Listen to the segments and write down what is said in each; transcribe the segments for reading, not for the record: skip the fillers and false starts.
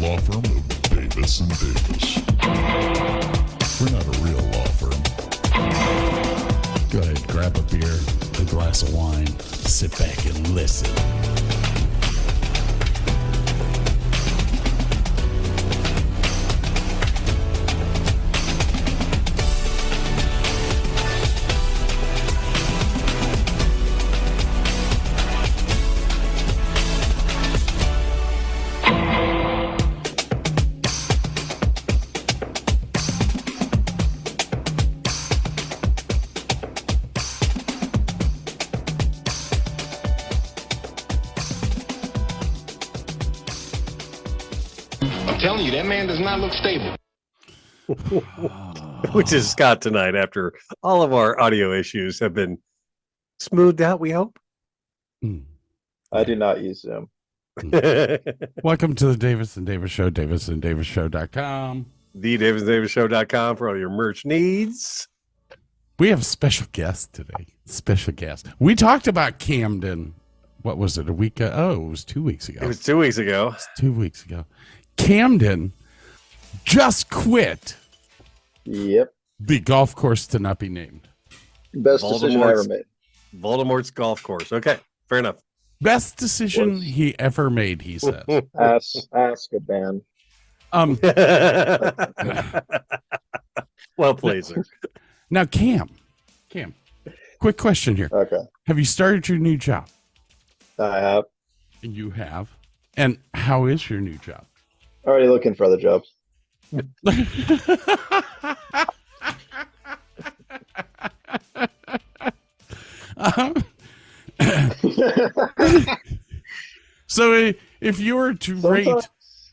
law firm of Davis and Davis. We're not a real law firm. Go ahead, grab a beer, a glass of wine, sit back and listen. Telling you, that man does not look stable. Which is Scott tonight after all of our audio issues have been smoothed out, we hope. I do not use Zoom. Welcome to the Davis and Davis Show, davisanddavisshow.com. TheDavisandDavisShow.com for all your merch needs. We have a special guest today. Special guest. We talked about Camden. What was it, a week ago? Oh, it was 2 weeks ago. It was 2 weeks ago. 2 weeks ago. Camden just quit Yep. the golf course to not be named. Best decision I ever made. Voldemort's golf course. Okay, fair enough. Best decision he ever made, he says. Ask a band. Well played, sir. Now, Cam, quick question here. Okay. Have you started your new job? I have. You have. And how is your new job? Already looking for other jobs. So if you were to rate,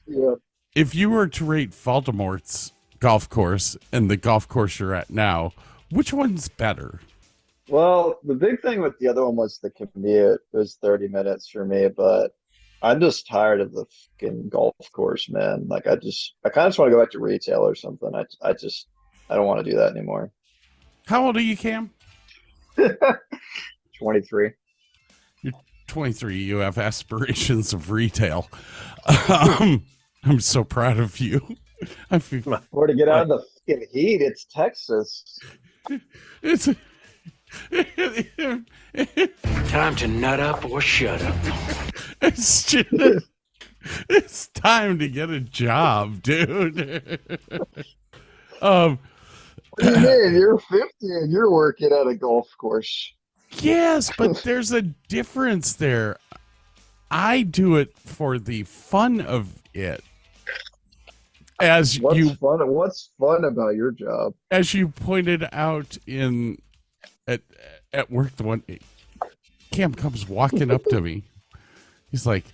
Yeah. if you were to rate Voldemort's golf course and the golf course you're at now, which one's better? Well, the big thing with the other one was the commute. It was 30 minutes for me, but I'm just tired of the fucking golf course, man. Like I kind of just want to go back to retail or something. I don't want to do that anymore. How old are you, Cam? 23. You're 23. You have aspirations of retail. I'm so proud of you. I feel Or to get out of the fucking heat, it's Texas. it's Time to nut up or shut up. it's time to get a job, dude. What do you mean? You're 50 and you're working at a golf course. Yes, but there's a difference there. I do it for the fun of it. What's fun about your job? As you pointed out at work, the one Cam comes walking up to me. He's like,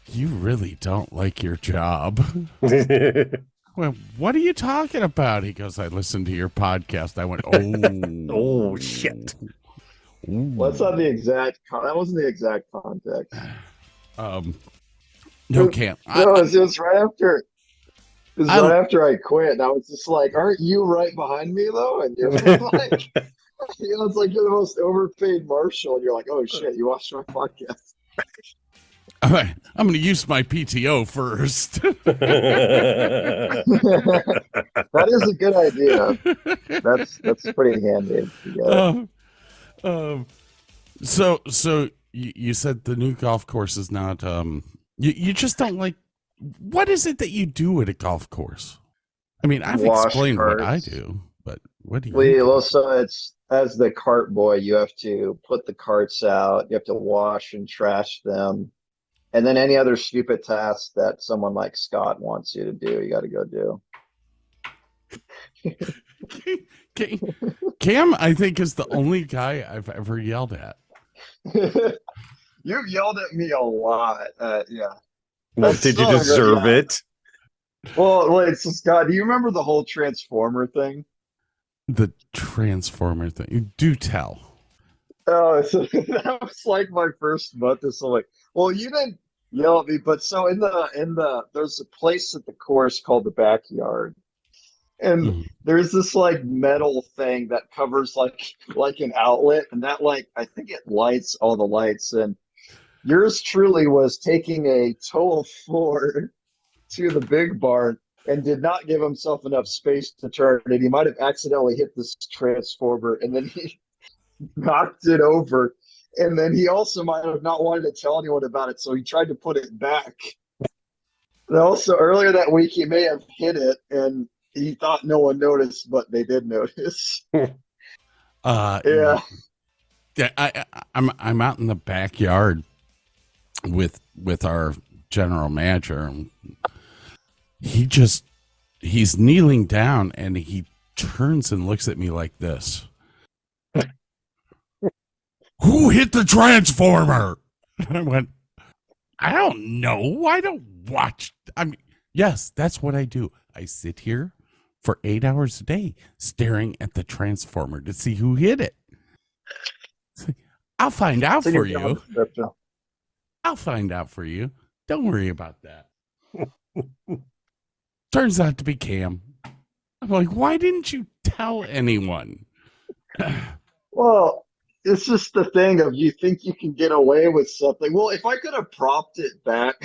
"You really don't like your job." Well, what are you talking about? He goes, "I listened to your podcast." I went, "Oh, Oh, shit." Well, that's not the exact. That wasn't the exact context. No, Cam. No, it was right after. It was right after I quit, and I was just like, "Aren't you right behind me, though?" And you're like, it's like you're the most overpaid marshal, and you're like, "Oh shit, you watched my podcast." I'm going to use my PTO first. That is a good idea. That's pretty handy. So you said the new golf course is not. You just don't like. What is it that you do at a golf course? I mean, I've explained what I do, but what do you? Well, so it's as the cart boy, you have to put the carts out. You have to wash and trash them. And then any other stupid task that someone like Scott wants you to do, you got to go do. Cam, I think, is the only guy I've ever yelled at. You've yelled at me a lot. Yeah. Well, did you deserve it? Well, wait, so Scott, do you remember the whole Transformer thing? The Transformer thing. Do tell. Oh, so that was like my first month or so. Like, well, you didn't yell at me, but so in the there's a place at the course called the backyard, and there's this like metal thing that covers like an outlet, and that like I think it lights all the lights. And yours truly was taking a toe of floor to the big barn and did not give himself enough space to turn it. He might have accidentally hit this transformer, and then he knocked it over. And then he also might have not wanted to tell anyone about it, so he tried to put it back. And also, earlier that week, he may have hit it, and he thought no one noticed, but they did notice. Yeah. I'm out in the backyard with our general manager. He's kneeling down, and he turns and looks at me like this. Who hit the transformer? And I went, I don't know. I don't watch. I mean, yes, that's what I do. I sit here for 8 hours a day staring at the transformer to see who hit it. I'll find out for you. I'll find out for you. Don't worry about that. Turns out to be Cam. I'm like, why didn't you tell anyone? Well, it's just the thing of you think you can get away with something. Well, if I could have propped it back,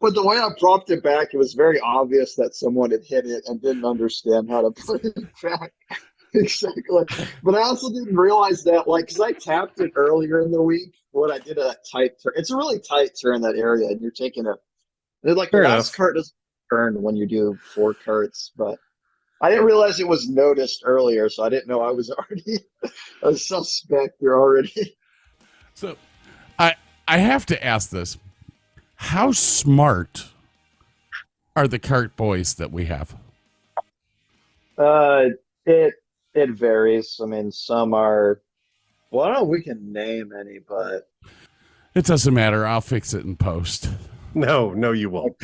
but the way I propped it back, it was very obvious that someone had hit it and didn't understand how to put it back. Exactly. But I also didn't realize that, like, because I tapped it earlier in the week when I did a tight turn. It's a really tight turn, that area, and you're taking a, like, the last cart doesn't turn when you do 4 carts, but I didn't realize it was noticed earlier, so I didn't know I was already a suspect here already. So I have to ask this. How smart are the cart boys that we have? It varies. I mean, some are, well, I don't know if we can name any, but It doesn't matter. I'll fix it in post. No, you won't.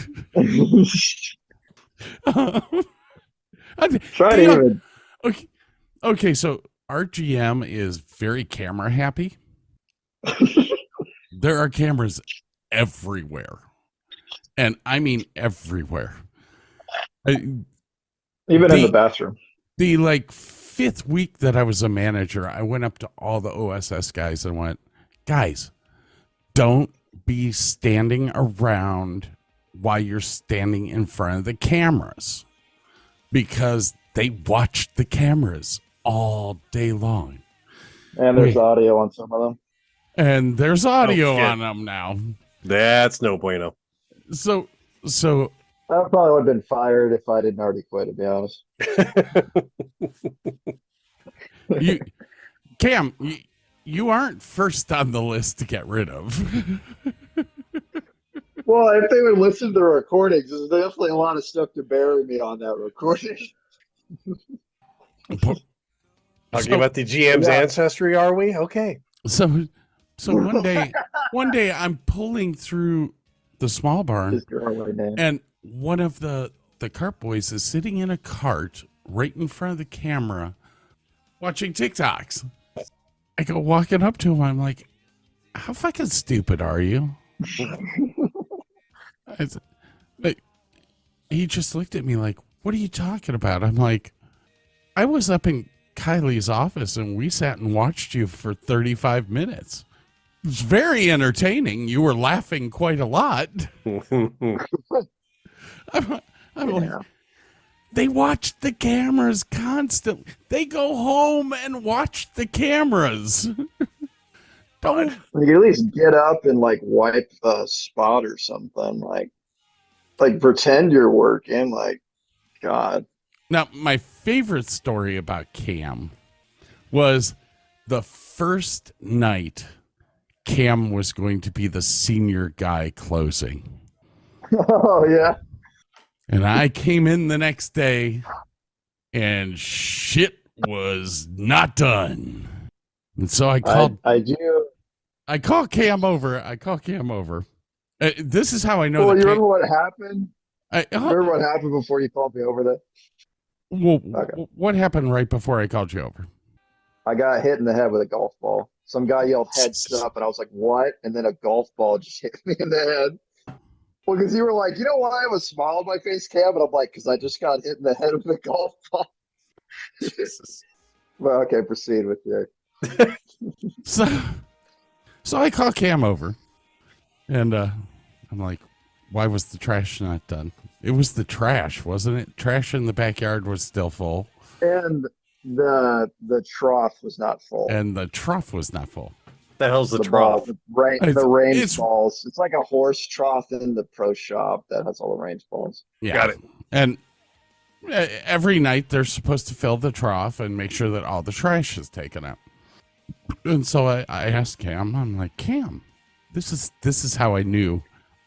Try to even. Okay, so our GM is very camera happy. There are cameras everywhere. And I mean everywhere. Even in the bathroom. The like 5th week that I was a manager, I went up to all the OSS guys and went, guys, don't be standing around while you're standing in front of the cameras, because they watch the cameras all day long. And there's audio on some of them. And there's audio on them now. That's no bueno. So I probably would have been fired if I didn't already quit, to be honest. Cam, you aren't first on the list to get rid of. Well, if they would listen to the recordings, there's definitely a lot of stuff to bury me on that recording. Talking about the GM's ancestry, are we? Okay. So one day I'm pulling through the small barn, and one of the cart boys is sitting in a cart right in front of the camera watching TikToks. I go walking up to him. I'm like, how fucking stupid are you? But he just looked at me like, what are you talking about? I'm like, I was up in Kylie's office and we sat and watched you for 35 minutes. It was very entertaining. You were laughing quite a lot. I'm like, they watch the cameras constantly. They go home and watch the cameras. Don't you at least get up and like wipe a spot or something, like pretend you're working. Like, God. Now, my favorite story about Cam was the first night Cam was going to be the senior guy closing. Oh, yeah. And I came in the next day and shit was not done. And so I called. I call Cam over. This is how I know. Well, you remember what happened? Remember what happened before you called me over there? Well, what happened right before I called you over? I got hit in the head with a golf ball. Some guy yelled "heads up," and I was like, "What?" And then a golf ball just hit me in the head. Well, because you were like, you know why I have a smile on my face, Cam? And I'm like, because I just got hit in the head with a golf ball. Jesus. Well, okay, proceed with you. So I call Cam over, and I'm like, why was the trash not done? It was the trash, wasn't it? Trash in the backyard was still full. And the trough was not full. And the trough was not full. The hell's the ball, trough? the range It's- balls. It's like a horse trough in the pro shop that has all the range balls. Yeah. Got it. And every night they're supposed to fill the trough and make sure that all the trash is taken out. And so I asked Cam, I'm like, Cam, this is how I knew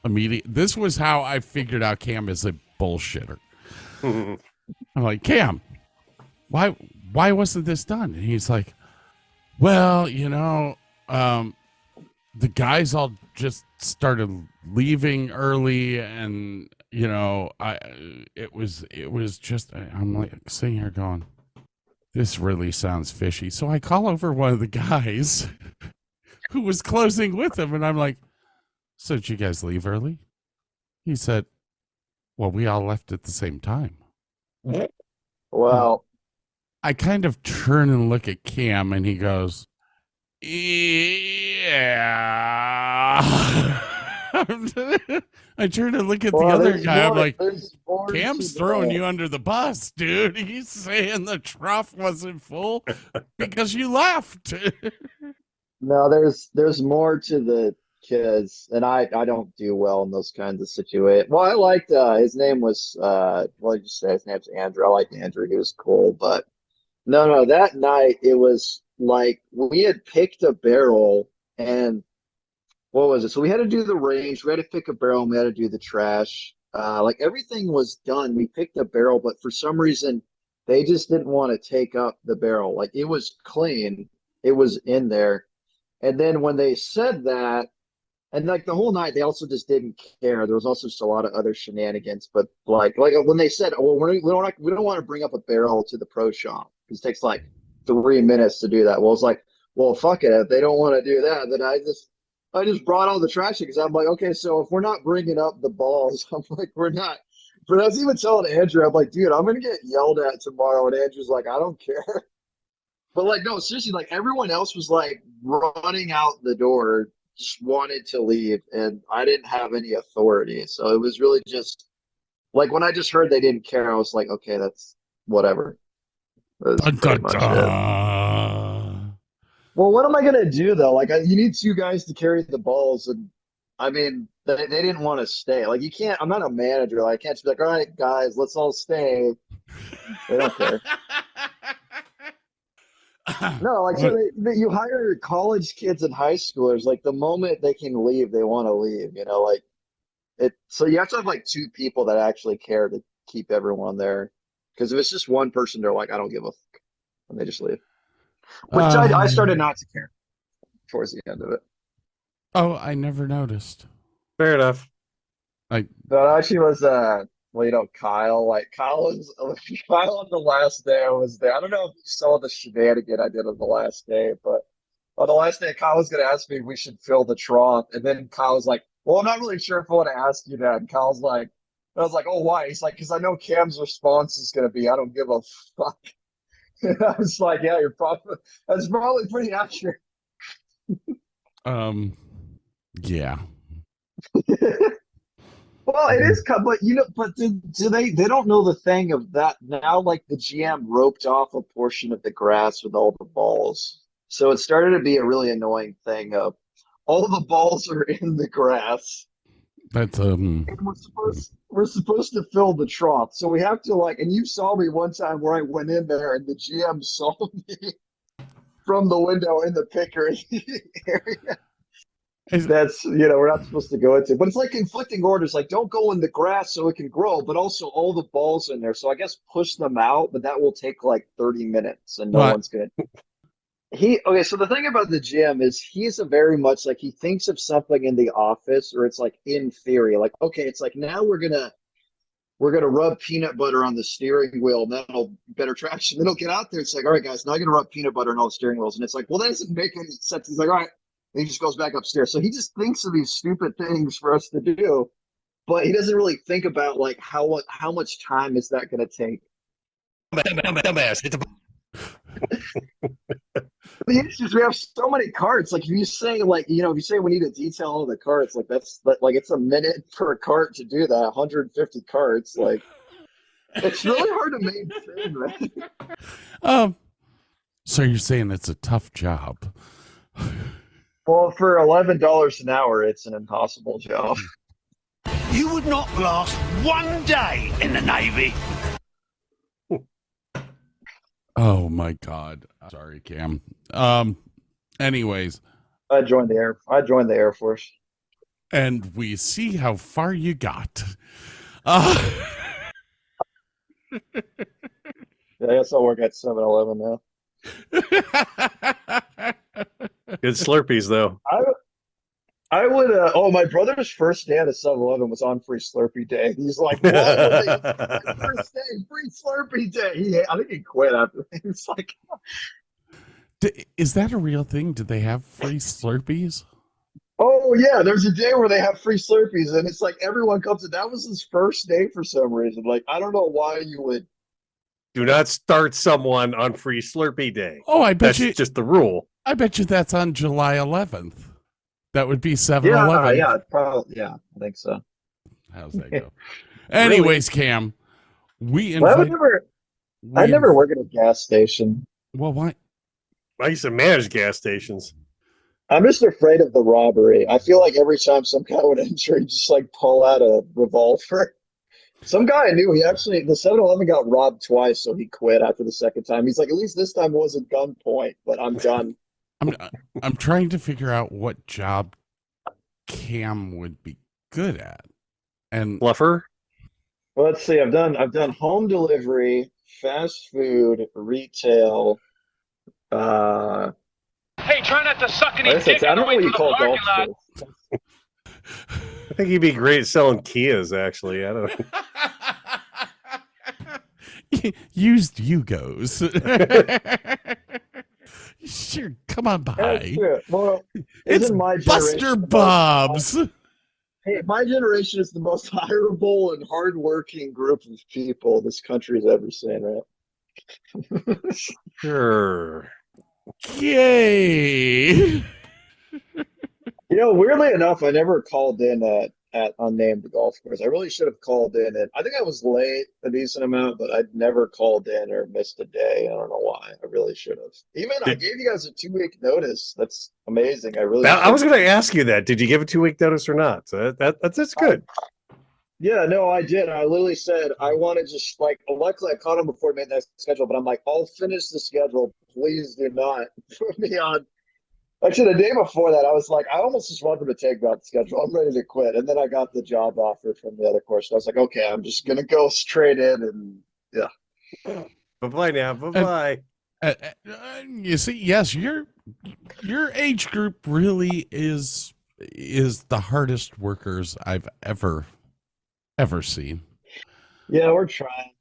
immediately. This was how I figured out Cam is a bullshitter. I'm like, Cam, why wasn't this done? And he's like, well, the guys all just started leaving early, and it was just, I'm like sitting here going, this really sounds fishy. So I call over one of the guys who was closing with him, and I'm like, so did you guys leave early? He said, well, we all left at the same time. Well, I kind of turn and look at Cam, and he goes, yeah. I turn and look at the other guy. I'm like, Cam's throwing you under the bus, dude. He's saying the trough wasn't full because you left. No, there's more to the kids, and I don't do well in those kinds of situations. Well, I liked his name was what did you say? His name's Andrew. I liked Andrew. He was cool, but no, that night it was like we had picked a barrel, and what was it? So we had to do the range, we had to pick a barrel, and we had to do the trash. Like everything was done. We picked a barrel, but for some reason they just didn't want to take up the barrel. Like it was clean, it was in there. And then when they said that, and like the whole night, they also just didn't care. There was also just a lot of other shenanigans. But like when they said, "Oh, well, we don't want to bring up a barrel to the pro shop because it takes like 3 minutes to do that." Well, it's like, well, fuck it. If they don't want to do that, then I just brought all the trash because I'm like, okay, so if we're not bringing up the balls, I'm like, we're not. But I was even telling Andrew, I'm like, dude, I'm gonna get yelled at tomorrow. And Andrew's like, I don't care. But like, no, seriously, like everyone else was like running out the door, just wanted to leave, and I didn't have any authority. So it was really just like when I just heard they didn't care, I was like, okay, that's whatever. That's pretty much it. Well, what am I gonna do though? Like, you need two guys to carry the balls, and I mean, they didn't want to stay. Like, you can't. I'm not a manager. Like, I can't just be like, all right, guys, let's all stay. They don't care. No, like so you hire college kids and high schoolers. Like the moment they can leave, they want to leave. Like it. So you have to have like two people that actually care to keep everyone there. Because if it's just one person, they're like, I don't give a fuck, and they just leave. Which I started not to care towards the end of it. Oh, I never noticed. Fair enough. That actually was well, Kyle. Like Kyle on the last day I was there. I don't know if you saw the shenanigan I did on the last day, but on the last day, Kyle was going to ask me if we should fill the trough, and then Kyle was like, "Well, I'm not really sure if I want to ask you that." And Kyle's like, I was like, "Oh, why?" He's like, "Because I know Cam's response is going to be, I don't give a fuck." And I was like, "Yeah, that's probably pretty accurate." Yeah. Well, it is, but do they don't know the thing of that now? Like the GM roped off a portion of the grass with all the balls, so it started to be a really annoying thing of all the balls are in the grass. That's And we're supposed to fill the trough, so we have to and you saw me one time where I went in there and the GM saw me from the window in the picker area. That's we're not supposed to go into, but it's like conflicting orders. Like, don't go in the grass so it can grow, but also all the balls in there. So I guess push them out, but that will take like 30 minutes, and no one's gonna. Okay. So the thing about the GM is he's a very much like he thinks of something in the office, or it's like in theory, like okay, it's like now we're gonna rub peanut butter on the steering wheel, and that'll better traction. Then he'll get out there. It's like, all right, guys, now I'm gonna rub peanut butter on all the steering wheels, and it's like, well, that doesn't make any sense. He's like, all right. And he just goes back upstairs. So he just thinks of these stupid things for us to do, but he doesn't really think about like how much time is that going to take. The issue is we have so many carts. Like if you say if you say we need to detail all the carts, like it's a minute per cart to do that. 150 carts. Like it's really hard to maintain, right? Um, so you're saying it's a tough job? Well, for $11 an hour, it's an impossible job. You would not last one day in the Navy. Oh my God! Sorry, Cam. Anyways, I joined the Air Force. and we see how far you got. Yeah, I guess I'll work at 7-Eleven now. Good Slurpees, though. I would. Oh, my brother's first day at a 7-Eleven was on Free Slurpee Day. He's like, "Whoa, first day, Free Slurpee Day." I think he quit after. He was like, Is that a real thing? Do they have free Slurpees? "Oh yeah, there's a day where they have free Slurpees, and it's like everyone comes in." That was his first day for some reason. Like I don't know why you would. Do not start someone on Free Slurpee Day. Oh, I bet That's you. just the rule. I bet you that's on July 11th. That would be 7-Eleven. Yeah, probably. Yeah, I think so. How's that go? Anyways, Cam, Well, I never work at a gas station. Well, why? I used to manage gas stations. I'm just afraid of the robbery. I feel like every time some guy would enter, he'd just like pull out a revolver. Some guy I knew, the 7-Eleven got robbed twice, so he quit after the second time. He's like, at least this time it wasn't gunpoint, but I'm done. I'm trying to figure out what job Cam would be good at. And Fluffer? Well, let's see. I've done home delivery, fast food, retail. Hey, try not to suck any I dick don't on the know way what to you the call parking golf lot. course. I think he'd be great at selling Kias, actually. I don't know. used Yugos. Sure, come on by. That's true. Well, It's isn't my Buster generation Bob's. Hey, my generation is the most hireable and hardworking group of people this country's ever seen, right? Sure. Yay! Weirdly enough, I never called in at unnamed golf course. I really should have called in, and I think I was late a decent amount, but I'd never called in or missed a day. I don't know why. I really should have. I gave you guys a 2-week notice. That's amazing. I was going to ask you that. Did you give a 2-week notice or not? So that's good. Yeah, no, I did. I literally said I want to just luckily I caught him before he made that schedule, but I'm like, I'll finish the schedule. Please do not put me on. Actually, the day before that, I was like, I almost just wanted to take out the schedule. I'm ready to quit. And then I got the job offer from the other course. So I was like, okay, I'm just going to go straight in and yeah. Bye-bye now. Bye-bye. You see, yes, your age group really is the hardest workers I've ever seen. Yeah, we're trying.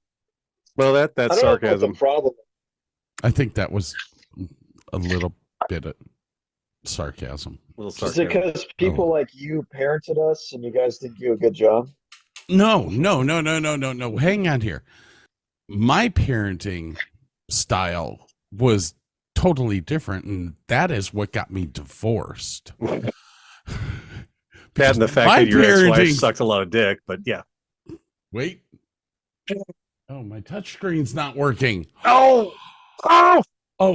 Well, that's I don't know sarcasm. what the problem. I think that was a little bit of sarcasm. Is it because people like you parented us and you guys didn't do a good job? No. Hang on here. My parenting style was totally different, and that is what got me divorced. That and the fact that your ex-wife sucked a lot of dick, but yeah. Wait. Oh, my touch screen's not working. Oh,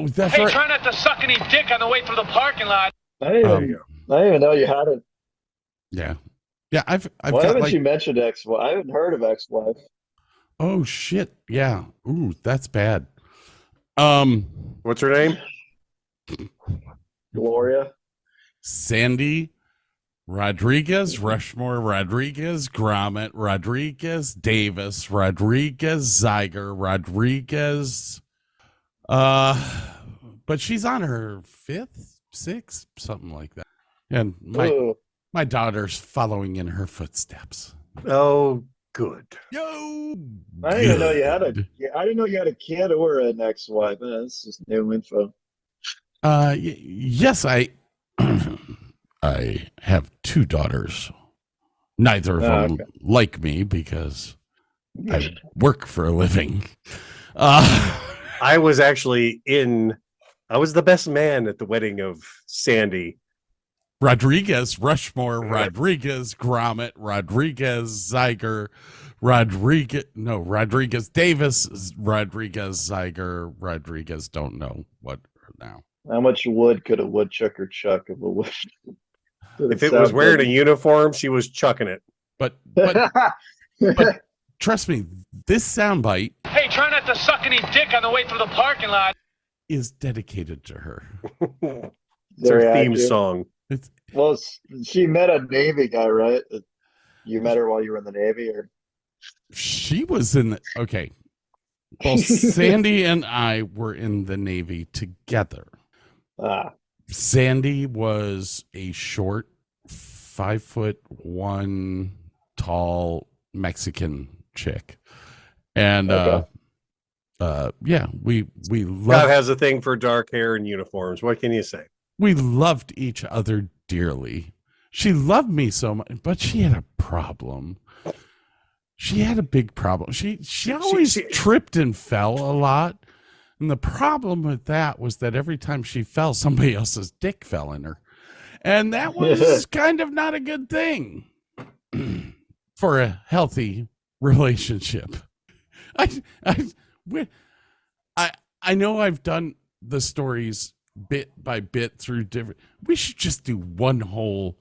that's Hey, right. try not to suck any dick on the way through the parking lot. I didn't even know you had it. Yeah. I've Why got haven't you mentioned ex-wife? I haven't heard of ex-wife. Oh shit. Yeah. Ooh, that's bad. what's her name? Gloria. Sandy Rodriguez, Rushmore Rodriguez, Gromit Rodriguez, Davis Rodriguez, Zyger Rodriguez. But she's on her 5th, 6th, something like that. And my daughter's following in her footsteps. Oh, good. Yo, I didn't even know you had I didn't know you had a kid or an ex-wife. This is new info. Yes, I have 2 daughters. Neither of them like me because I work for a living. I was actually in I was the best man at the wedding of Sandy. Rodriguez, Rushmore, Rodriguez, Gromit, Rodriguez, Zeiger, Rodriguez Davis, Rodriguez, Zeiger, Rodriguez, don't know what now. How much wood could a woodchucker chuck if a wood? If it was wearing a uniform, she was chucking it. But trust me, this soundbite Hey, try not to suck any dick on the way through the parking lot. is dedicated to her. It's her theme song. Well, she met a Navy guy, right? You met her while you were in the Navy, or She was in the, okay. Both Sandy and I were in the Navy together. Sandy was a short, 5'1" tall Mexican chick. And yeah, we God loved, has a thing for dark hair and uniforms. What can you say? we loved each other dearly. She loved me so much, but she had a problem. She had a big problem. She always tripped and fell a lot. And the problem with that was that every time she fell, somebody else's dick fell in her. And that was kind of not a good thing for a healthy relationship. I know I've done the stories bit by bit through different. We should just do one whole.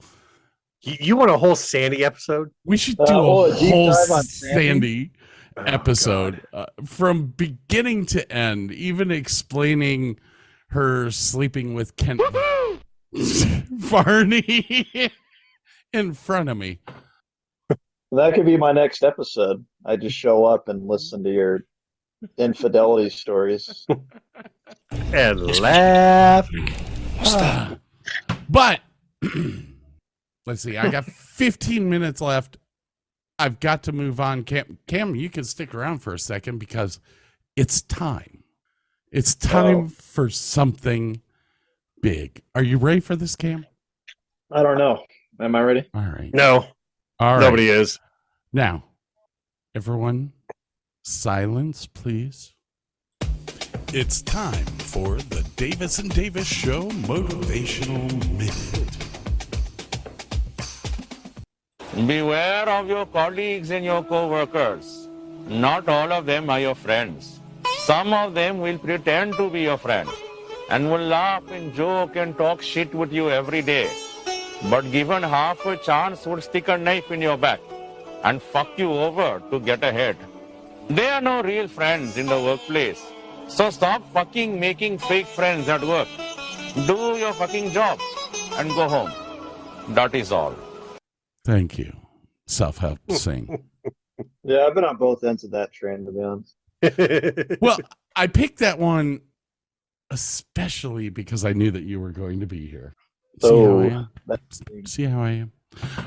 You want a whole Sandy episode? We should do a whole Sandy episode from beginning to end, even explaining her sleeping with Kent Varney in front of me. that could be my next episode. I just show up and listen to your infidelity stories and laugh. But let's see. I got 15 minutes left. I've got to move on. Cam, you can stick around for a second because it's time. It's time for something big. Are you ready for this, Cam? I don't know. Am I ready? All right. No. All right. Nobody is. Now, everyone, silence, please. It's time for the Davis and Davis Show Motivational Minute. Beware of your colleagues and your co-workers. Not all of them are your friends. Some of them will pretend to be your friend and will laugh and joke and talk shit with you every day. But given half a chance would stick a knife in your back and fuck you over to get ahead. They are no real friends in the workplace. So stop fucking making fake friends at work. Do your fucking job and go home. That is all. Thank you. Self-help sing. Yeah, I've been on both ends of that train, to be honest. Well, I picked that one especially because I knew that you were going to be here. See how I am? See how I am?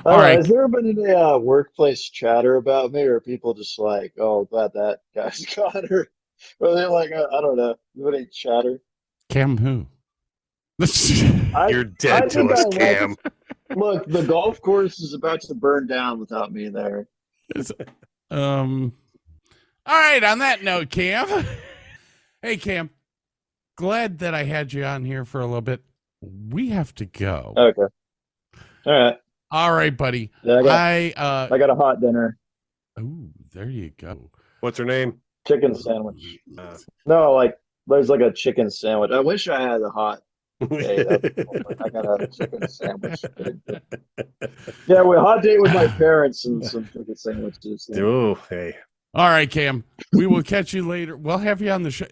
All right. Has there been any workplace chatter about me, or people just like, oh, glad that guy's got her? Or they're like, I don't know. You any chatter? Cam who? You're dead to us, Cam. Look, the golf course is about to burn down without me there. All right, on that note, Cam. Hey, Cam. Glad that I had you on here for a little bit. We have to go. Okay. All right. All right, buddy. Yeah, I got a hot dinner. Oh, there you go. What's her name? Chicken sandwich. No, like there's like a chicken sandwich. I wish I had a hot. I got a chicken sandwich. Yeah, we hot date with my parents and some chicken sandwiches. Oh, hey. All right, Cam. We will catch you later. We'll have you on the show.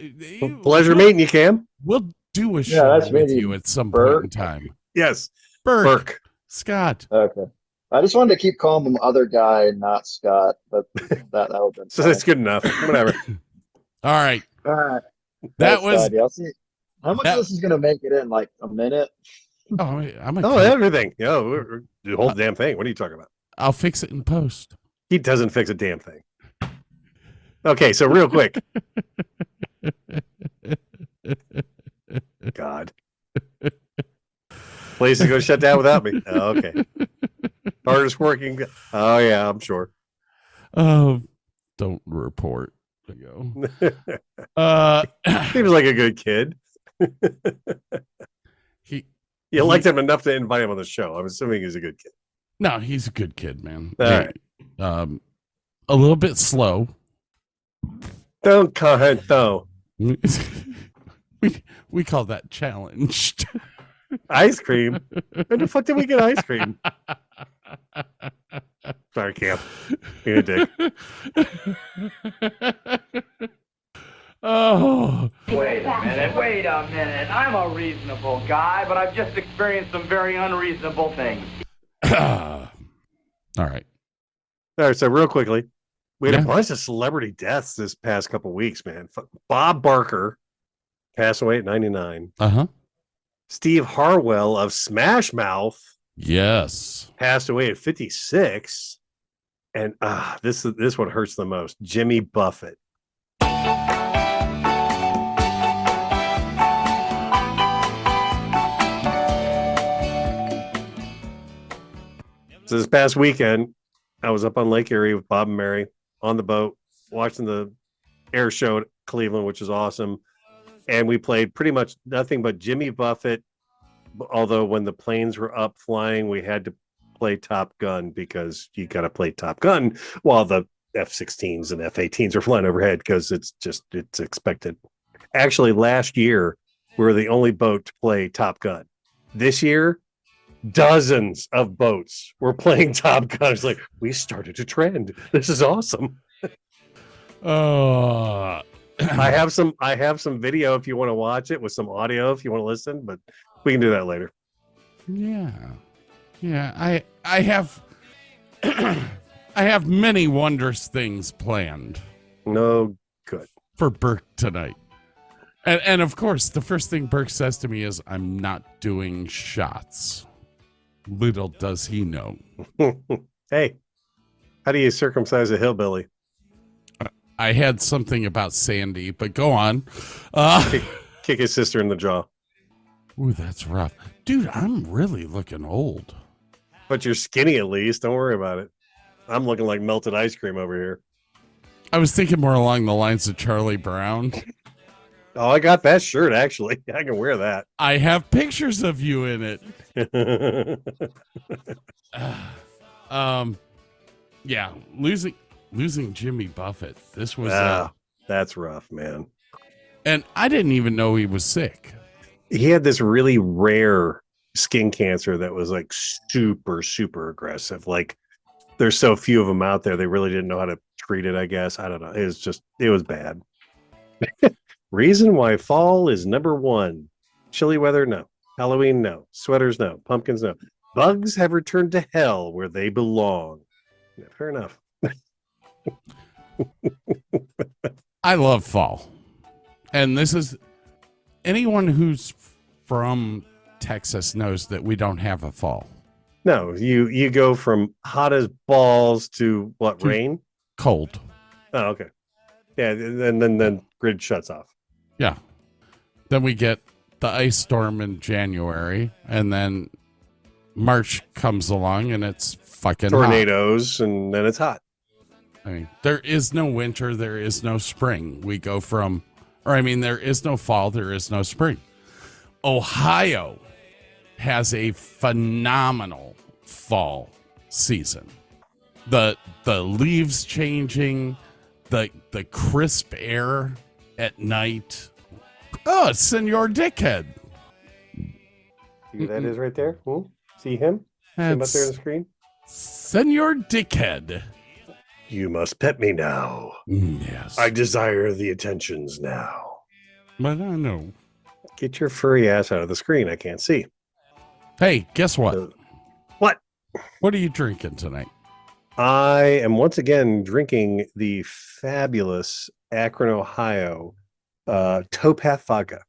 Pleasure meeting you, Cam. We'll do a show with you at some Burke. point in time. Yes. Burke. Scott. Okay. I just wanted to keep calling him other guy and not Scott, but that would have been So that's good enough. Whatever. All right. All right. That Thanks, was. Scotty. I'll see. How much of this is going to make it in? Like a minute? Oh, Everything. The whole damn thing. What are you talking about? I'll fix it in post. He doesn't fix a damn thing. Okay, so real quick. God. Place is going to shut down without me. Oh, okay. Hardest working. Oh, yeah, I'm sure. Oh, don't report. There you go. Seems like a good kid. He liked him enough to invite him on the show. I'm assuming he's a good kid. No, he's a good kid, man. All right. A little bit slow. Don't comment though. We call that challenged. Ice cream. Where the fuck did we get ice cream? Sorry, Cam. You're a dick. Oh. Wait a minute. I'm a reasonable guy, but I've just experienced some very unreasonable things. All right. All right, so real quickly, we had Yeah. a bunch of celebrity deaths this past couple weeks, man. Bob Barker passed away at 99. Uh-huh. Steve Harwell of Smash Mouth Yes. passed away at 56. And this one hurts the most. Jimmy Buffett. So this past weekend, I was up on Lake Erie with Bob and Mary on the boat, watching the air show at Cleveland, which is awesome. And we played pretty much nothing but Jimmy Buffett. Although when the planes were up flying, we had to play Top Gun because you got to play Top Gun while the F-16s and F-18s are flying overhead because it's expected. Actually, last year, we were the only boat to play Top Gun. This year, dozens of boats were playing Top Gun. It's like, we started a trend. This is awesome. I have some video if you want to watch it with some audio if you want to listen, but we can do that later. Yeah. I have I have many wondrous things planned. No good. For Burke tonight. And of course, the first thing Burke says to me is, I'm not doing shots. Little does he know. Hey, how do you circumcise a hillbilly? I had something about Sandy, but go on. Kick his sister in the jaw. Ooh, that's rough. Dude, I'm really looking old. But you're skinny at least. Don't worry about it. I'm looking like melted ice cream over here. I was thinking more along the lines of Charlie Brown. Oh, I got that shirt, actually. I can wear that. I have pictures of you in it. Yeah, losing Jimmy Buffett. This was that's rough, man. And I didn't even know he was sick. He had this really rare skin cancer that was like super, super aggressive. Like there's so few of them out there. They really didn't know how to treat it, I guess. I don't know. It was bad. Reason why fall is number one. Chilly weather, no. Halloween, no. Sweaters, no. Pumpkins, no. Bugs have returned to hell where they belong. Yeah, fair enough. I love fall. And this is anyone who's from Texas knows that we don't have a fall. No, you go from hot as balls to what, rain? Cold. Oh, okay. Yeah, and then grid shuts off. Yeah. Then we get the ice storm in January, and then March comes along and it's fucking tornadoes, and then it's hot. I mean, there is no winter, there is no spring. We go from, there is no fall, there is no spring. Ohio has a phenomenal fall season. The leaves changing, the crisp air at night. Oh, it's Senor Dickhead. See who that is right there? See him? See him up there on the screen? Senor Dickhead. You must pet me now. Yes. I desire the attentions now. But I know. Get your furry ass out of the screen. I can't see. Hey, guess what? What? What are you drinking tonight? I am once again drinking the fabulous Akron, Ohio Towpath vodka.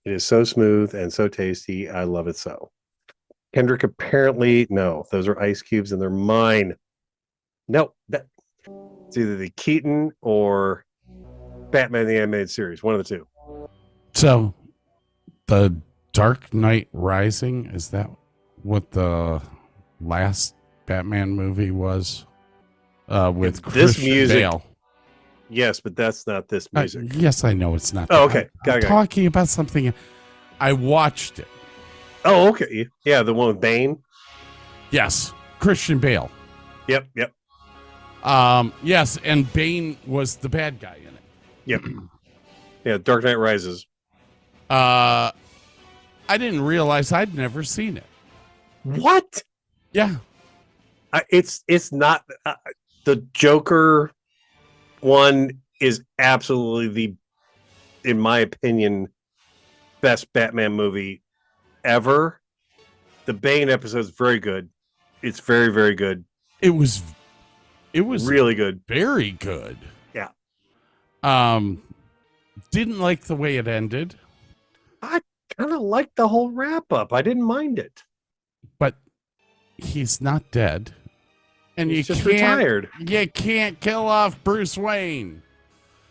It is so smooth and so tasty. I love it so. Kendrick, apparently, no. Those are ice cubes and they're mine. No, it's either the Keaton or Batman the Animated Series. One of the two. So, the Dark Knight Rising, is that what the last Batman movie was? With this Christian music, Bale. Yes, but that's not this music. Yes, I know it's not. Oh, that. okay. I'm talking about something. I watched it. Oh, okay. Yeah, the one with Bane. Yes, Christian Bale. Yep. Yes, and Bane was the bad guy in it. Yep. Yeah, Dark Knight Rises. I didn't realize I'd never seen it. What? Yeah. It's not the Joker one is absolutely in my opinion, best Batman movie ever. The Bane episode is very good. It's very, very good. It was really good. Very good. Yeah. Didn't like the way it ended. I kind of liked the whole wrap up. I didn't mind it. But he's not dead. And He's you just can't, retired. You can't kill off Bruce Wayne.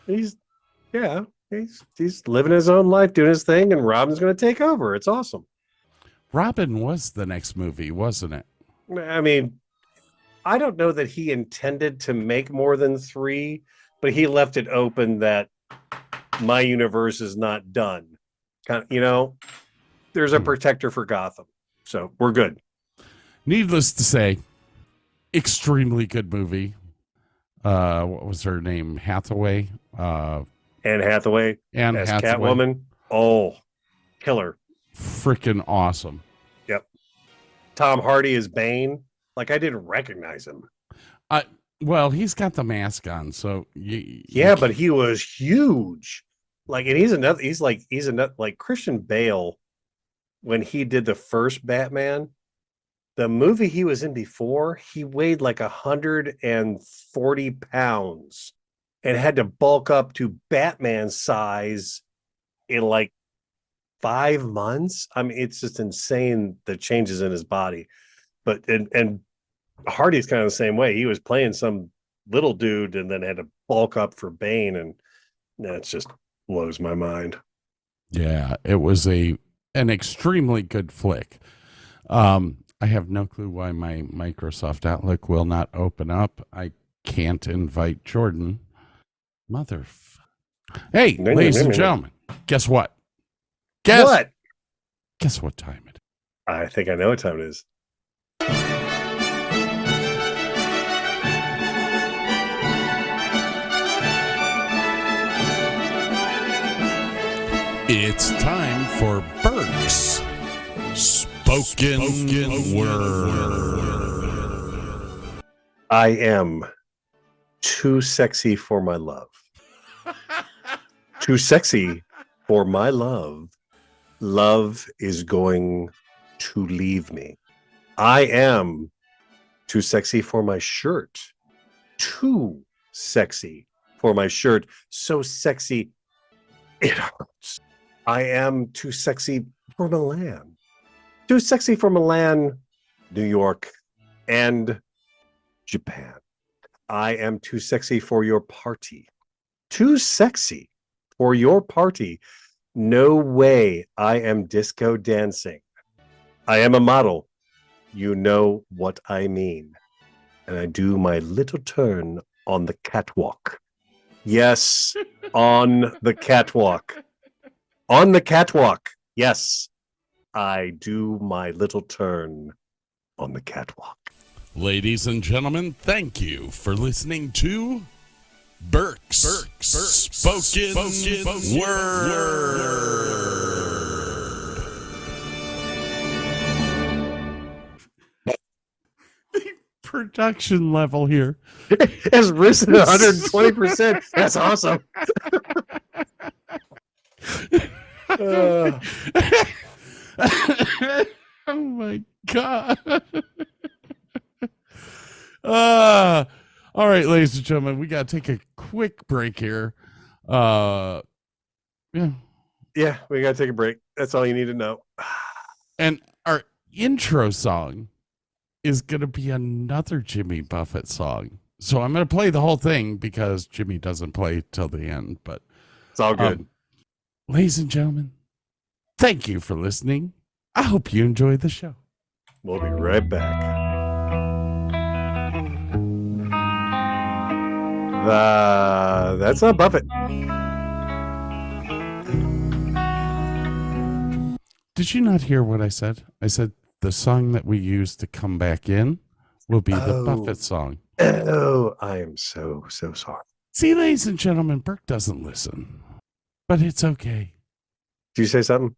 He's living his own life, doing his thing, and Robin's going to take over. It's awesome. Robin was the next movie, wasn't it? I mean, I don't know that he intended to make more than 3, but he left it open that my universe is not done. Kind of, there's a protector for Gotham. So we're good. Needless to say, extremely good movie. What was her name? Hathaway. Anne Hathaway Anne as Hathaway. Catwoman. Oh, killer. Freaking awesome. Yep. Tom Hardy is Bane. Like, I didn't recognize him. Well, he's got the mask on, so but he was huge. Like, and he's another like Christian Bale when he did the first Batman. The movie he was in before, he weighed like 140 pounds and had to bulk up to Batman size in like 5 months. I mean, it's just insane the changes in his body. But and Hardy's kind of the same way. He was playing some little dude and then had to bulk up for Bane, and that just blows my mind. Yeah, it was an extremely good flick. I have no clue why my Microsoft Outlook will not open up. I can't invite Jordan. Hey, ladies and gentlemen, guess what? What? Guess what time it is? I think I know what time it is. It's time for Burke's Spoken Word. I am too sexy for my love. Too sexy for my love. Love is going to leave me. I am too sexy for my shirt. Too sexy for my shirt. So sexy, it hurts. I am too sexy for Milan. Too sexy for Milan, New York, and Japan. I am too sexy for your party. Too sexy for your party. No way I am disco dancing. I am a model. You know what I mean. And I do my little turn on the catwalk. Yes, on the catwalk. On the catwalk. Yes, I do my little turn on the catwalk. Ladies and gentlemen, thank you for listening to Burke's Spoken Word. The production level here has risen 120%. That's awesome. Oh my God. All right, ladies and gentlemen, we got to take a quick break here. Yeah, we got to take a break. That's all you need to know. And our intro song is going to be another Jimmy Buffett song. So I'm going to play the whole thing because Jimmy doesn't play till the end, but it's all good. Ladies and gentlemen, thank you for listening. I hope you enjoyed the show. We'll be right back. That's not Buffett. Did you not hear what I said? I said the song that we use to come back in will be the Buffett song. Oh, I am so sorry. See, ladies and gentlemen, Burke doesn't listen, but it's okay. Do you say something?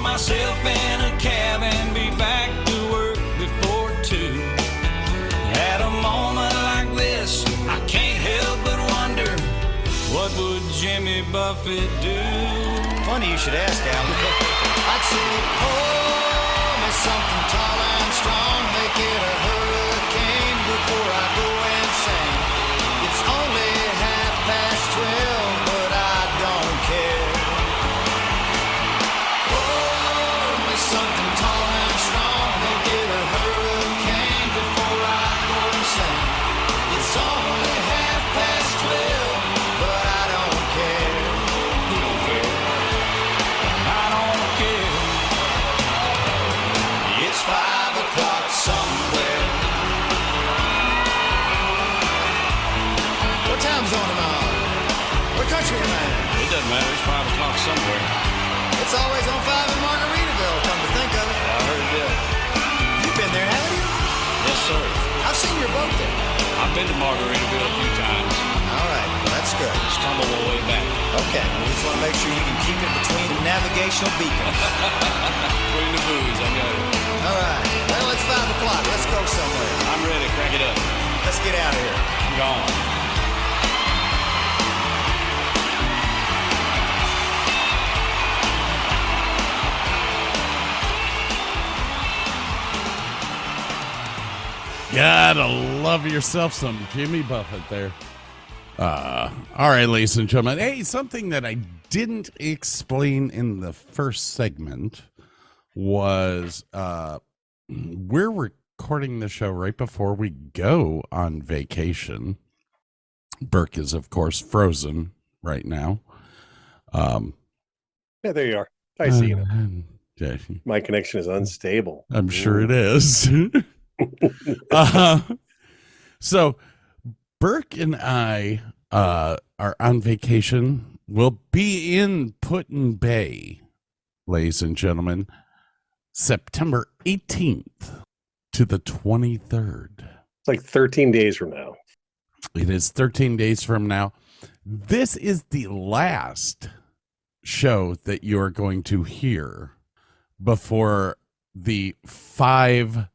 Myself in a cab and be back to work before 2. Jimmy Buffett do? Funny you should ask, Alan. I'd say, pour me something tall and strong, make it a hurricane before I go insane. It's only 12:30, but I don't care. Pour me something tall and strong, make it a hurricane before I go insane. It's only 12:30, but I don't care. You don't care. I don't care. It's 5 o'clock somewhere. What time zone am I on? What country am I in? It doesn't matter. It's 5 o'clock somewhere. It's always on 5 in Margaritaville, come to think of it. I heard that. You've been there, haven't you? Yes, sir. I've seen your boat there. I've been to Margaritaville a few times. All right, well, that's good. Stumble my way back. Okay, we just want to make sure you can keep it between the navigational beacons. Between the booze, I got it. All right, well, it's 5 o'clock. Let's go somewhere. I'm ready. Crank it up. Let's get out of here. I'm gone. Gotta love yourself some Jimmy Buffett there. All right, ladies and gentlemen. Hey, something that I didn't explain in the first segment was we're recording the show right before we go on vacation. Burke is, of course, frozen right now. Yeah, there you are. I see you. Yeah, My connection is unstable. I'm sure it is. So Burke and I are on vacation. We'll be in Put-in Bay, ladies and gentlemen, September 18th to the 23rd. It's like 13 days from now. It is 13 days from now. This is the last show that you are going to hear before the 5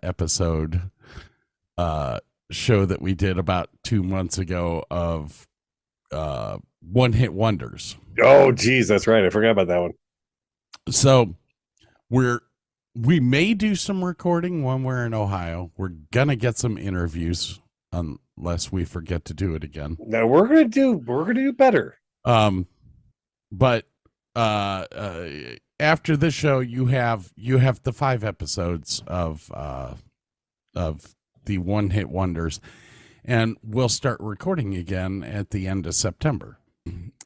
episode show that we did about 2 months ago of One Hit Wonders. Oh, geez, that's right. I forgot about that one. So we may do some recording when we're in Ohio. We're gonna get some interviews unless we forget to do it again. No, we're gonna do better. But after this show, you have the 5 episodes of the One Hit Wonders, and we'll start recording again at the end of September.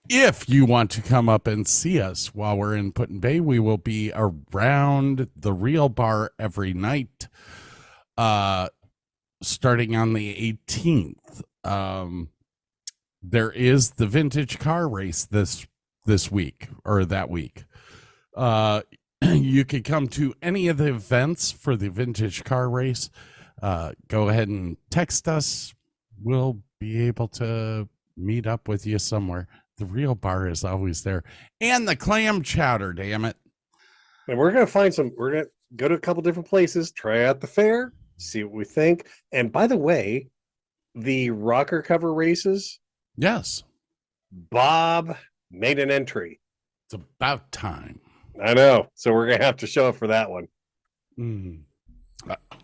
If you want to come up and see us while we're in Put-in Bay, we will be around the Real Bar every night, starting on the 18th. There is the vintage car race this week or that week. You could come to any of the events for the vintage car race. Go ahead and text us. We'll be able to meet up with you somewhere. The Real Bar is always there. And the clam chowder, damn it. And we're gonna we're gonna go to a couple different places, try out the fair, see what we think. And by the way, the rocker cover races, yes, Bob made an entry. It's about time. I know. So we're gonna have to show up for that one.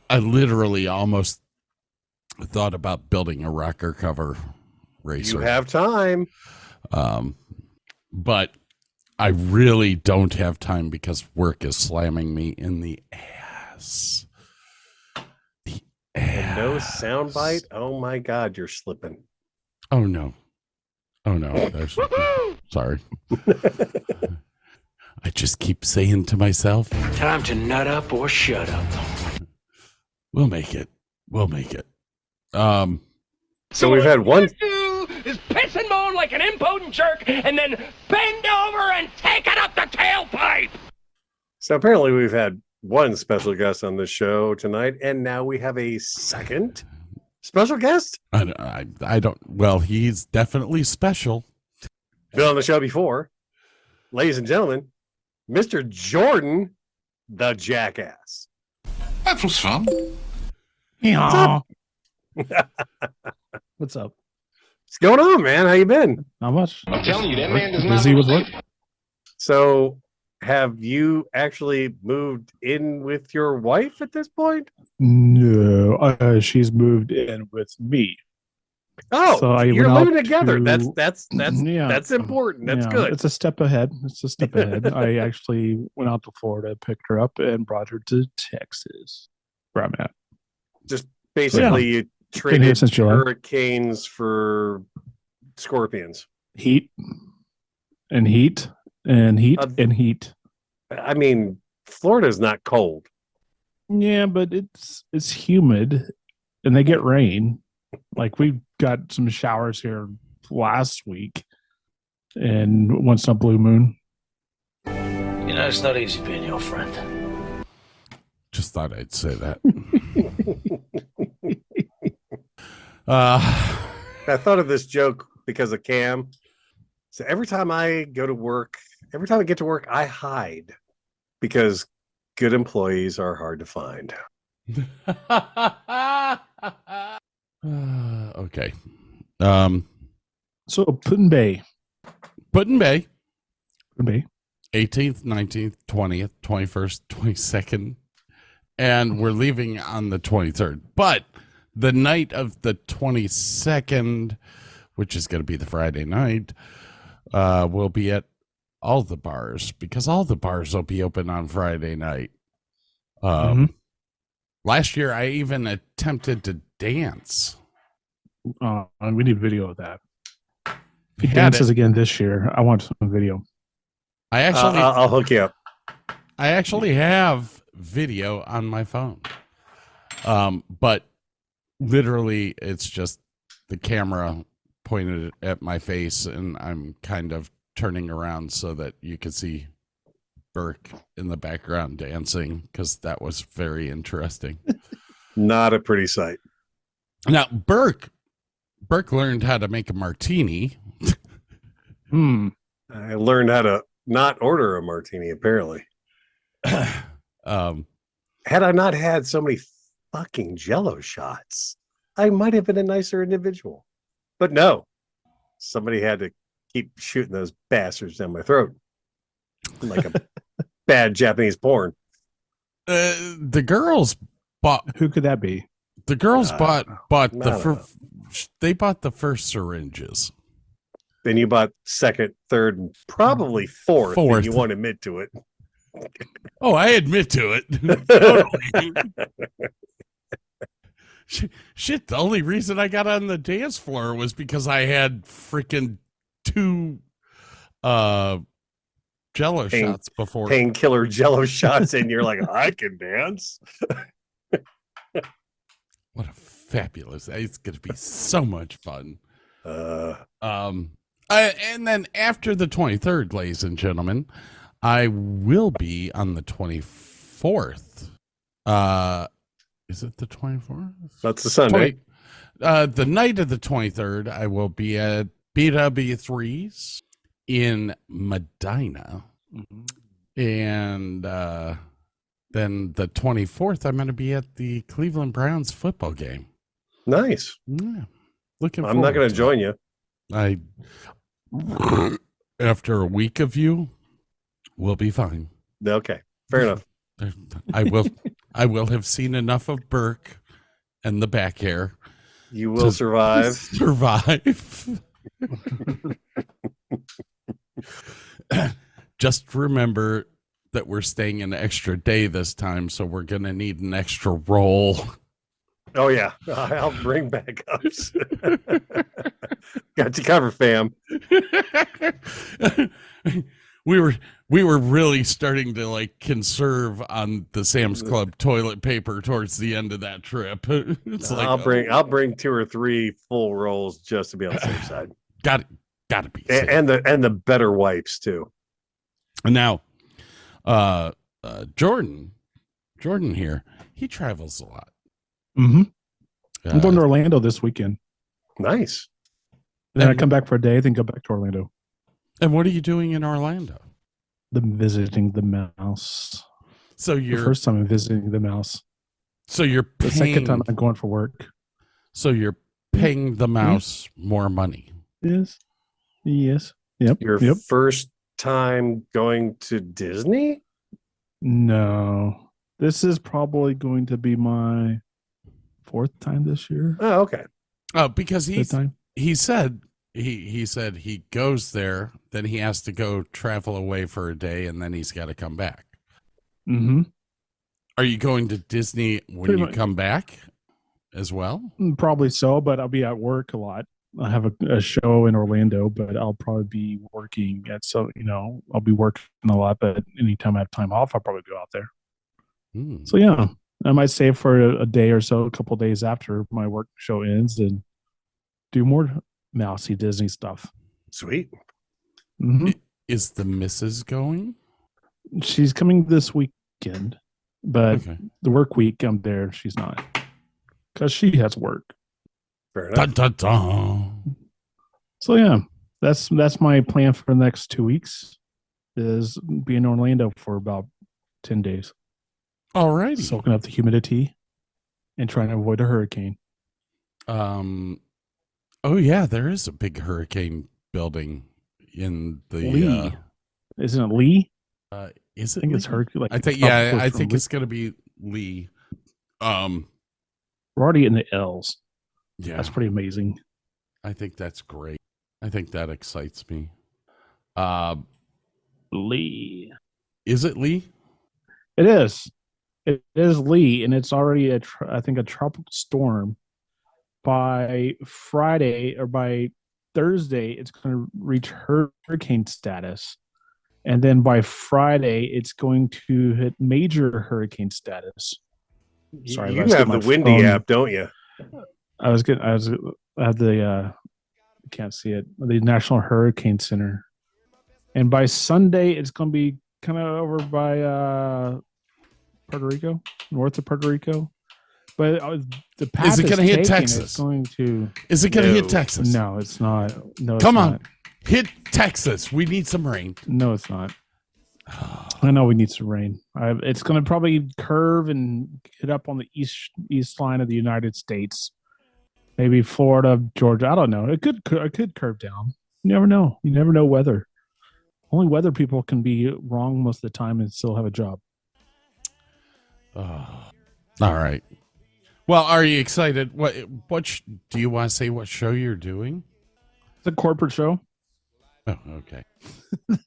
I literally almost thought about building a rocker cover racer. You have time. But I really don't have time because work is slamming me in the ass. And no soundbite. Oh my God, you're slipping. Oh no. There's, sorry. I just keep saying to myself, Time to nut up or shut up. We'll make it. So we've had one. Is piss and moan like an impotent jerk and then bend over and take it up the tailpipe. So apparently we've had one special guest on this show tonight, and now we have a second special guest. I don't. Well, he's definitely special. Been on the show before, ladies and gentlemen, Mr. Jordan, the Jackass. That was fun. Yeah. What's up? What's going on, man? How you been? Not much. I'm telling you, that man does not Busy with work. So, have you actually moved in with your wife at this point? No, she's moved in with me. Oh, So I you're went out living together. to- That's Yeah. that's important. That's Yeah, good. It's a step ahead. It's a step ahead. I actually went out to Florida, picked her up, and brought her to Texas, where I'm at. Just basically, you here traded since July. hurricanes for scorpions. Heat and heat and heat Uh, and heat. I mean, Florida's not cold. Yeah, but it's humid, and they get rain. Like we got some showers here last week, and once in a blue moon. You know, it's not easy being your friend. Just thought I'd say that. I thought of this joke because of Cam. So every time I go to work, every time I get to work, I hide because good employees are hard to find. Okay. So Putin Bay. Putin Bay. Putin Bay. 18th, 19th, 20th, 21st, 22nd. And we're leaving on the 23rd. But the night of the 22nd, which is going to be the Friday night, we'll be at all the bars because all the bars will be open on Friday night. Last year, I even attempted to dance. We need video of that. If he Had dances it. again this year, I want some video. I actually, I'll hook you up. I actually have video on my phone. But literally, it's just the camera pointed at my face, and I'm kind of turning around so that you can see Burke in the background dancing because that was very interesting. Not a pretty sight. Now, Burke learned how to make a martini. I learned how to not order a martini, apparently. Had I not had so many fucking Jello shots, I might have been a nicer individual. But no, somebody had to keep shooting those bastards down my throat like a bad Japanese porn. The girls bought. Who could that be? The girls bought no. They bought the first syringes. Then you bought second, third, and probably fourth. Fourth. If you want to admit to it. Oh, I admit to it. Totally. Shit, the only reason I got on the dance floor was because I had freaking 2 Jello shots before. Painkiller Jello shots, and you're like, I can dance. What a fabulous! It's going to be so much fun. And then after the 23rd, ladies and gentlemen, I will be on the 24th. Is it the 24th? That's the Sunday. The night of the 23rd, I will be at BW3's in Medina. And then the 24th, I'm going to be at the Cleveland Browns football game. Nice. Yeah. Looking I'm not going to join you. After a week of you, we'll be fine. Okay. Fair enough. I will have seen enough of Burke and the back hair. You will survive. Just remember that we're staying an extra day this time, so we're going to need an extra roll. Oh, yeah. I'll bring backups. Got you covered, fam. We were really starting to like conserve on the Sam's Club toilet paper towards the end of that trip. It's like I'll bring 2 or 3 full rolls just to be on the safe side. Got to be safe. And the better wipes too. And now, Jordan here, he travels a lot. I'm going to Orlando this weekend. Nice. Then I come back for a day, then go back to Orlando. And what are you doing in Orlando? I'm visiting the mouse. So the first time I'm visiting the mouse. So you're the second time I'm going for work. So you're paying the mouse more money. Yes. Yep. Your first time going to Disney? No. This is probably going to be my 4th time this year. Oh, okay. Oh, because Fifth time. he said he goes there, then he has to go travel away for a day, and then he's got to come back. Mm-hmm. Are you going to Disney when Pretty you much. come back as well? Probably so, but I'll be at work a lot. I have a show in Orlando, but I'll probably be working I'll be working a lot, but anytime I have time off, I'll probably go out there. So yeah, I might stay for a day or so, a couple of days after my work show ends and do more mousy Disney stuff. Sweet. Mm-hmm. Is the missus going? She's coming this weekend, but Okay. the work week I'm there, she's not. Because she has work. Fair enough. Dun, dun, dun. So yeah, that's my plan for the next 2 weeks is be in Orlando for about 10 days. All righty. Soaking up the humidity and trying to avoid a hurricane. Oh yeah, there is a big hurricane building in the Lee. Isn't it Lee? Is it? I think it's Lee? hurricane. I think I think it's gonna be Lee. We're already in the L's. Yeah, That's pretty amazing. I think that's great. I think that excites me. Lee. Is it Lee? It is. It is Lee, and it's already I think a tropical storm. By Friday or by Thursday, it's going to reach hurricane status. And then by Friday, it's going to hit major hurricane status. Sorry, you let's have get the my Windy phone. app, don't you? I have the I can't see it. The National Hurricane Center. And by Sunday, it's going to be kind of over by Puerto Rico, north of Puerto Rico. But the path Is it going to hit Texas? It's going to. Is it going to hit Texas? No, it's not. No, it's Come not. on, hit Texas. We need some rain. No, it's not. I know we need some rain. It's going to probably curve and hit up on the east line of the United States. Maybe Florida, Georgia. I don't know. It could curve down. You never know. You never know weather. Only weather people can be wrong most of the time and still have a job. All right. Well, are you excited? What do you want to say? What show you're doing? It's a corporate show. Oh, okay.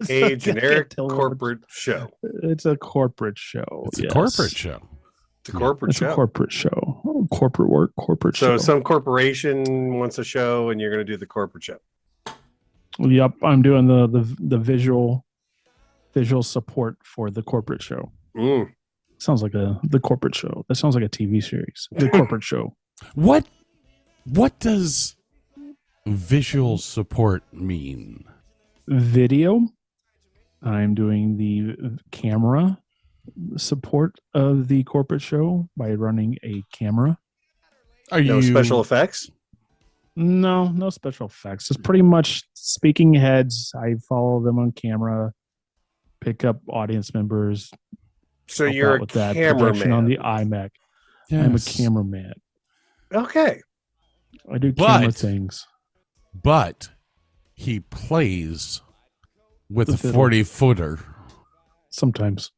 A generic corporate show. It's a corporate show. It's a corporate show. It's a corporate It's show. a corporate show. Corporate work, corporate So show. some corporation wants a show, and you're going to do the corporate show. Yep, I'm doing the visual support for the corporate show. Sounds like the corporate show. That sounds like a TV series. The corporate show. What does visual support mean? Video. I'm doing the camera support of the corporate show by running a camera. Are No you special effects? No special effects. It's pretty much speaking heads. I follow them on camera, pick up audience members. So help you're out a with that projection on cameraman. the iMac. Yes. I'm a cameraman. Okay. I do camera But- things. But he plays with The a fiddle. 40-footer. Sometimes.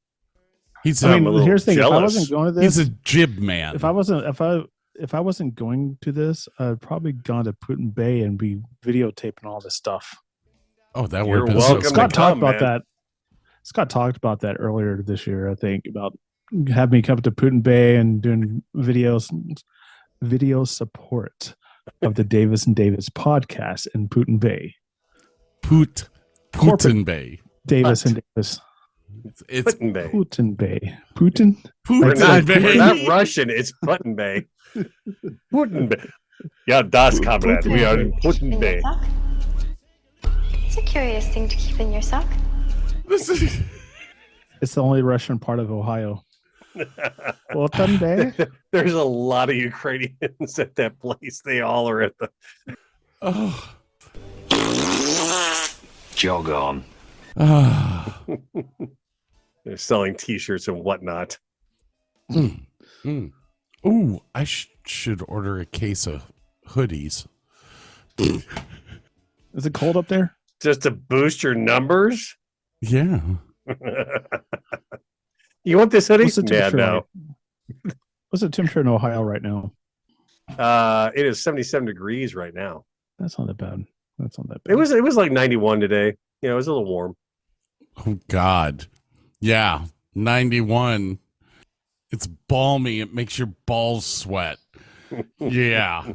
He's I'm a, a little Here's the thing. If I jealous. wasn't going to he's this, a jib man. if I wasn't going to this, I'd probably gone to Putin Bay and be videotaping all this stuff. Oh, that You're would be welcome so to Scott cool. talked come, about man. that. Scott talked about that earlier this year, I think, about having me come to Putin Bay and doing video support of the Davis and Davis podcast in Putin Bay. Putin Corporate- Bay. Davis But- and Davis. It's Putin Bay. Putin Bay. Putin? We're Putin not, Bay. we're not Russian. It's Putin Bay. Putin Bay. Yeah, das Comrade. We are in Putin Bay. It's a curious thing to keep in your sock. This is- It's the only Russian part of Ohio. Putin Bay? There's a lot of Ukrainians at that place. They all are at the. oh. Jog on. Ah. They're selling T-shirts and whatnot. Ooh, I should order a case of hoodies. Is it cold up there? Just to boost your numbers? Yeah. You want this hoodie? What's the Yeah, temperature? no. What's the temperature in Ohio right now? It is 77 degrees right now. That's not that bad. That's not that bad. It was like 91 today. You know, it was a little warm. Oh, God. Yeah. 91. It's balmy. It makes your balls sweat. Yeah.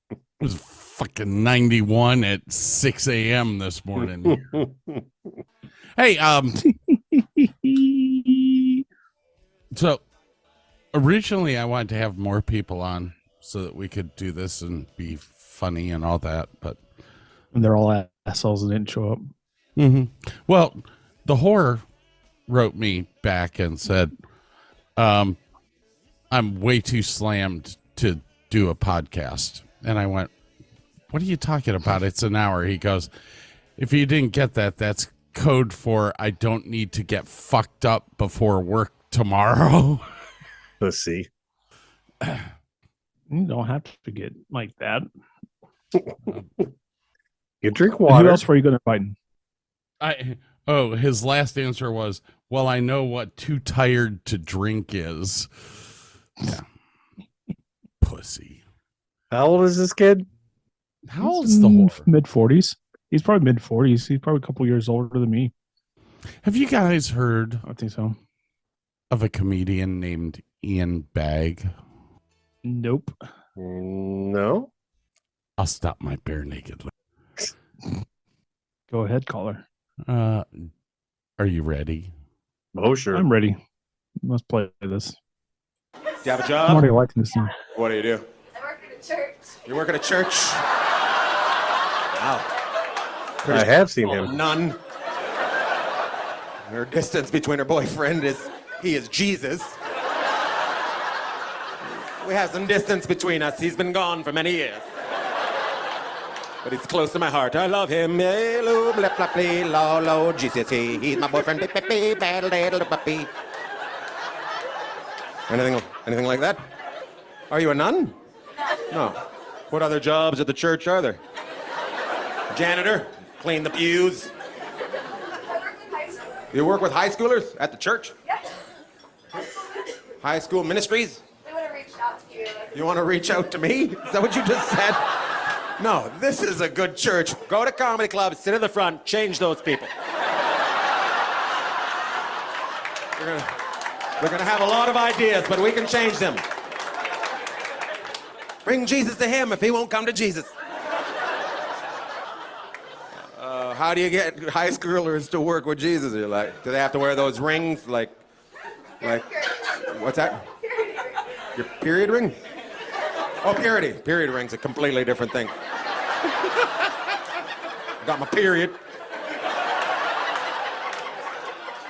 It was fucking 91 at 6 a.m. this morning. Hey, so originally I wanted to have more people on so that we could do this and be funny and all that, but And they're all assholes and didn't show up. mm-hmm. Well, the whore wrote me back and said, I'm way too slammed to do a podcast. And I went, what are you talking about? It's an hour. He goes, if you didn't get that, that's code for I don't need to get fucked up before work tomorrow. Let's see. You don't have to get like that. You drink And water. who else were you going to invite? His last answer was, well, I know what too tired to drink is. Yeah. Pussy. How old is this kid? How old is the whore? Mid-40s. He's probably mid-40s. He's probably a couple years older than me. Have you guys heard I think so. of a comedian named Ian Bagg? Nope. No. I'll stop my bare naked. Go ahead, caller. Are you ready? Oh, sure. I'm ready. Let's play this. Do you have a I'm job? already liking this now. What do you do? I work at a church. You work at a church? Wow. I have seen him. None. Her distance between her boyfriend is, he is Jesus. We have some distance between us. He's been gone for many years. But he's close to my heart. I love him. Hello, blah, blah, blah, low, low, Jesus. He's my boyfriend. Beep, beep, beep, bad little puppy. Anything like that? Are you a nun? No. What other jobs at the church are there? Janitor? Clean the pews? I work in high school. You work with high schoolers at the church? Yep. High school ministries? We would have reached out to you. You want to reach out to me? Is that what you just said? No, this is a good church. Go to comedy clubs, sit in the front, change those people. We're gonna have a lot of ideas, but we can change them. Bring Jesus to him if he won't come to Jesus. How do you get high schoolers to work with Jesus? You're like, do they have to wear those rings? Like, what's that? Your period ring? Oh, purity. Period ring's a completely different thing. Got my period.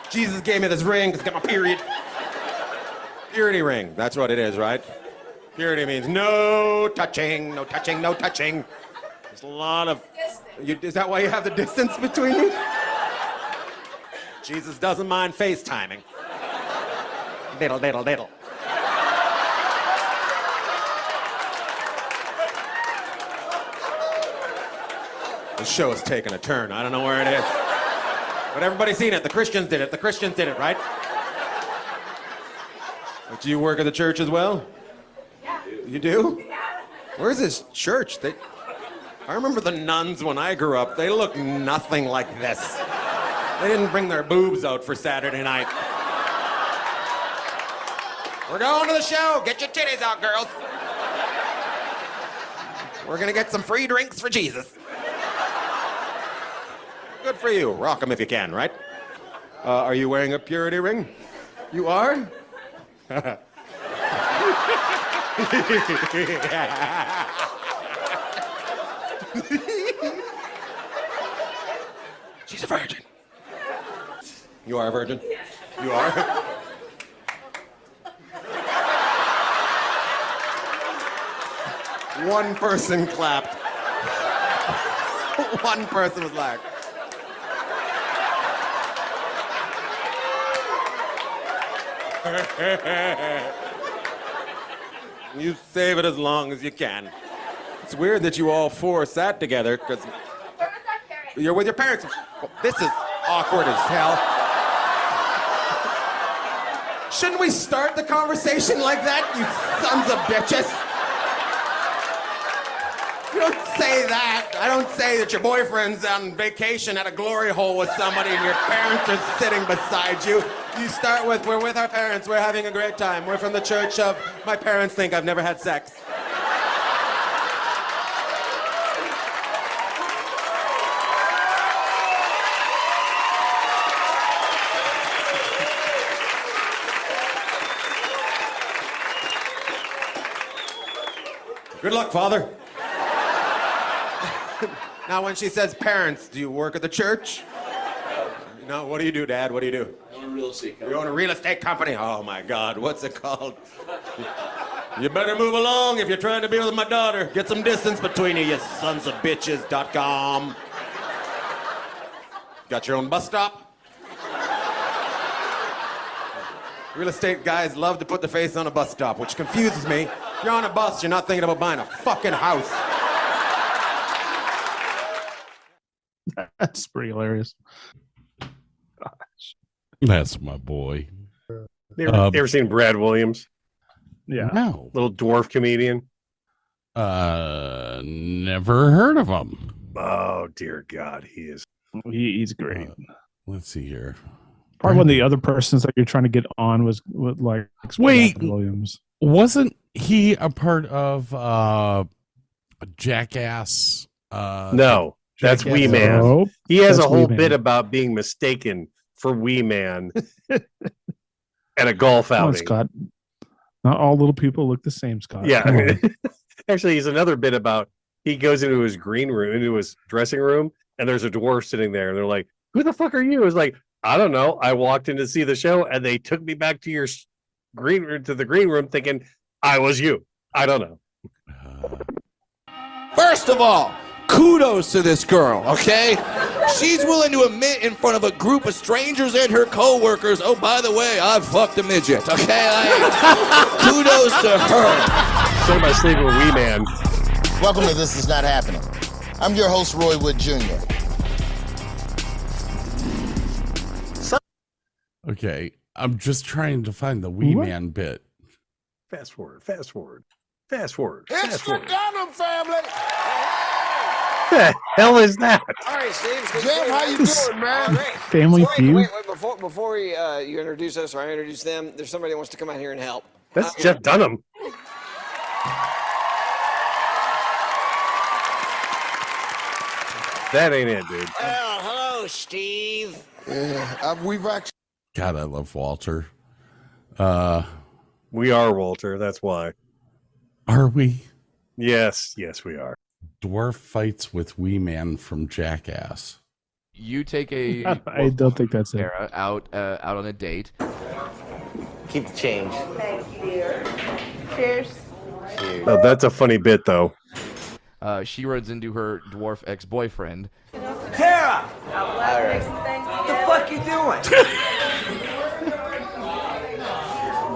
Jesus gave me this ring because I got my period. Purity ring. That's what it is, right? Purity means no touching, no touching, no touching. There's a lot of... is that why you have the distance between you? Jesus doesn't mind FaceTiming. Diddle, diddle, diddle. The show is taking a turn. I don't know where it is. But everybody's seen it. The Christians did it. The Christians did it, right? But do you work at the church as well? Yeah. You do? Where's this church? I remember the nuns when I grew up. They looked nothing like this. They didn't bring their boobs out for Saturday night. We're going to the show. Get your titties out, girls. We're gonna get some free drinks for Jesus. Good for you. Rock them if you can, right? Are you wearing a purity ring? You are? She's a virgin. You are a virgin? You are? One person clapped. One person was like... You save it as long as you can. It's weird that you all four sat together because you're with your parents. Well, this is awkward as hell. Shouldn't we start the conversation like that, you sons of bitches? You don't say that. I don't say that your boyfriend's on vacation at a glory hole with somebody and your parents are sitting beside you. You start with, we're with our parents, we're having a great time. We're from the church of, my parents think I've never had sex. Good luck, Father. Now, when she says parents, do you work at the church? No, what do you do, Dad? What do you do? I own a real estate company. You own a real estate company? Oh, my God. What's it called? You better move along if you're trying to be with my daughter. Get some distance between you sons of bitches.com. Got your own bus stop? Real estate guys love to put their face on a bus stop, which confuses me. If you're on a bus, you're not thinking about buying a fucking house. That's pretty hilarious. That's my boy. You ever seen Brad Williams? Yeah. No. Little dwarf comedian. Never heard of him. Oh, dear God. He's great. Let's see here. Probably one of the other persons that you're trying to get on was with like Wait, Williams. Wasn't he a part of Jackass? No, that's Jackass? Wee Man. Nope, he has a that's whole Wee Man. bit about being mistaken for Wee Man at a golf Come on, outing. Scott. Not all little people look the same, Scott. Yeah. Come on. Actually, he's another bit about he goes into his green room, into his dressing room, and there's a dwarf sitting there. And they're like, who the fuck are you? It's like, I don't know. I walked in to see the show, and they took me back to your green room, to the green room, thinking I was you. I don't know. First of all, kudos to this girl, okay? She's willing to admit in front of a group of strangers and her co-workers, oh, by the way, I fucked a midget, okay? Kudos to her. So by sleeping with Wee Man. Welcome to This Is Not Happening. I'm your host, Roy Wood Jr. Okay, I'm just trying to find the Wee Man bit. Fast forward, fast forward, fast forward. It's fast the forward. Dunham family. What the hell is that? All right, Steve. Jim, how you doing, man? Great. Family Feud? Wait, before you introduce us or I introduce them, there's somebody that wants to come out here and help. That's Jeff Dunham. That ain't it, dude. Well, hello, Steve. Yeah, we've actually. God, I love Walter. We are Walter. That's why. Are we? Yes, we are. Dwarf fights with Wee Man from Jackass. You take a I don't think that's it. Sarah out on a date. Keep the change. Thank you, dear. Cheers. Oh, that's a funny bit, though. She runs into her dwarf ex-boyfriend. Tara! What the fuck you doing?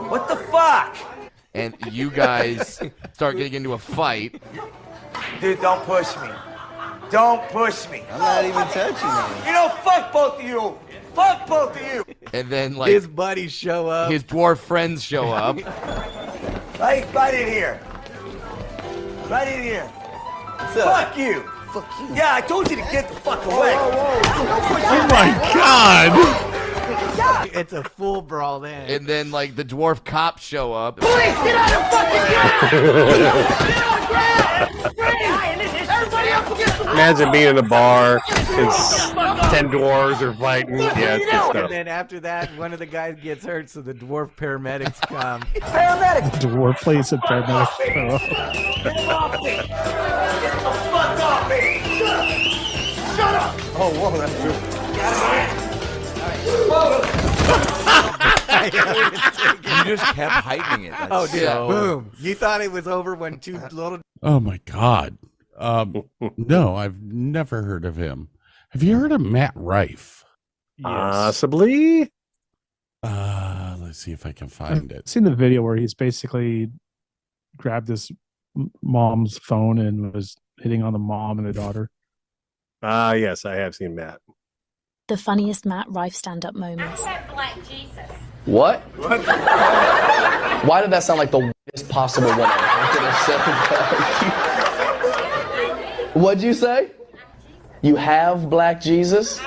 What the fuck? And you guys start getting into a fight. Dude, don't push me. Don't push me. I'm not even touching you. You know, fuck both of you. Fuck both of you. And then, like, His buddies show up. his dwarf friends show up. Right in here. Right in here. Fuck you. Fuck you. Yeah, I told you to get the fuck away. Oh my God! It's a full brawl then. And then, like, the dwarf cops show up. Police, get on the fucking ground! Everybody up against the wall! Imagine being in a bar and 10 dwarves are fighting. Yeah, it's good And stuff. then after that, one of the guys gets hurt, so the dwarf paramedics come. Paramedics! Dwarf plays a paramedic. Get off me! Get the fuck off me! Shut up! Oh, whoa, that's true. You just kept heightening it. Oh, dude. Boom. You thought it was over when two little... Oh my God. No, I've never heard of him. Have you heard of Matt Rife? Possibly. Let's see if I can find it. I've seen the video where he's basically grabbed this mom's phone and was hitting on the mom and the daughter. Yes, I have seen Matt. The funniest Matt Rife stand-up moments. What? Why did that sound like the worst possible woman I could have said? What'd you say? You have Black Jesus?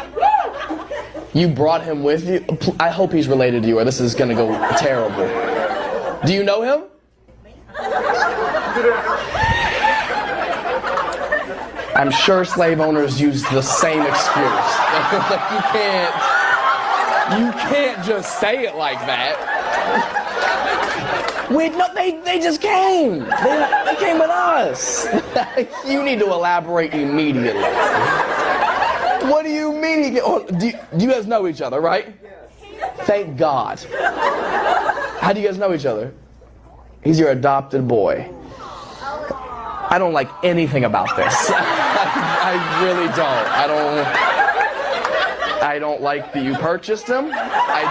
You brought him with you? I hope he's related to you or this is gonna go terrible. Do you know him? I'm sure slave owners use the same excuse. Like you can't just say it like that. Wait, no, they just came. They came with us. You need to elaborate immediately. What do you mean? Do you guys know each other, right? Thank God. How do you guys know each other? He's your adopted boy. I don't like anything about this. I really don't. I don't like that you purchased him. I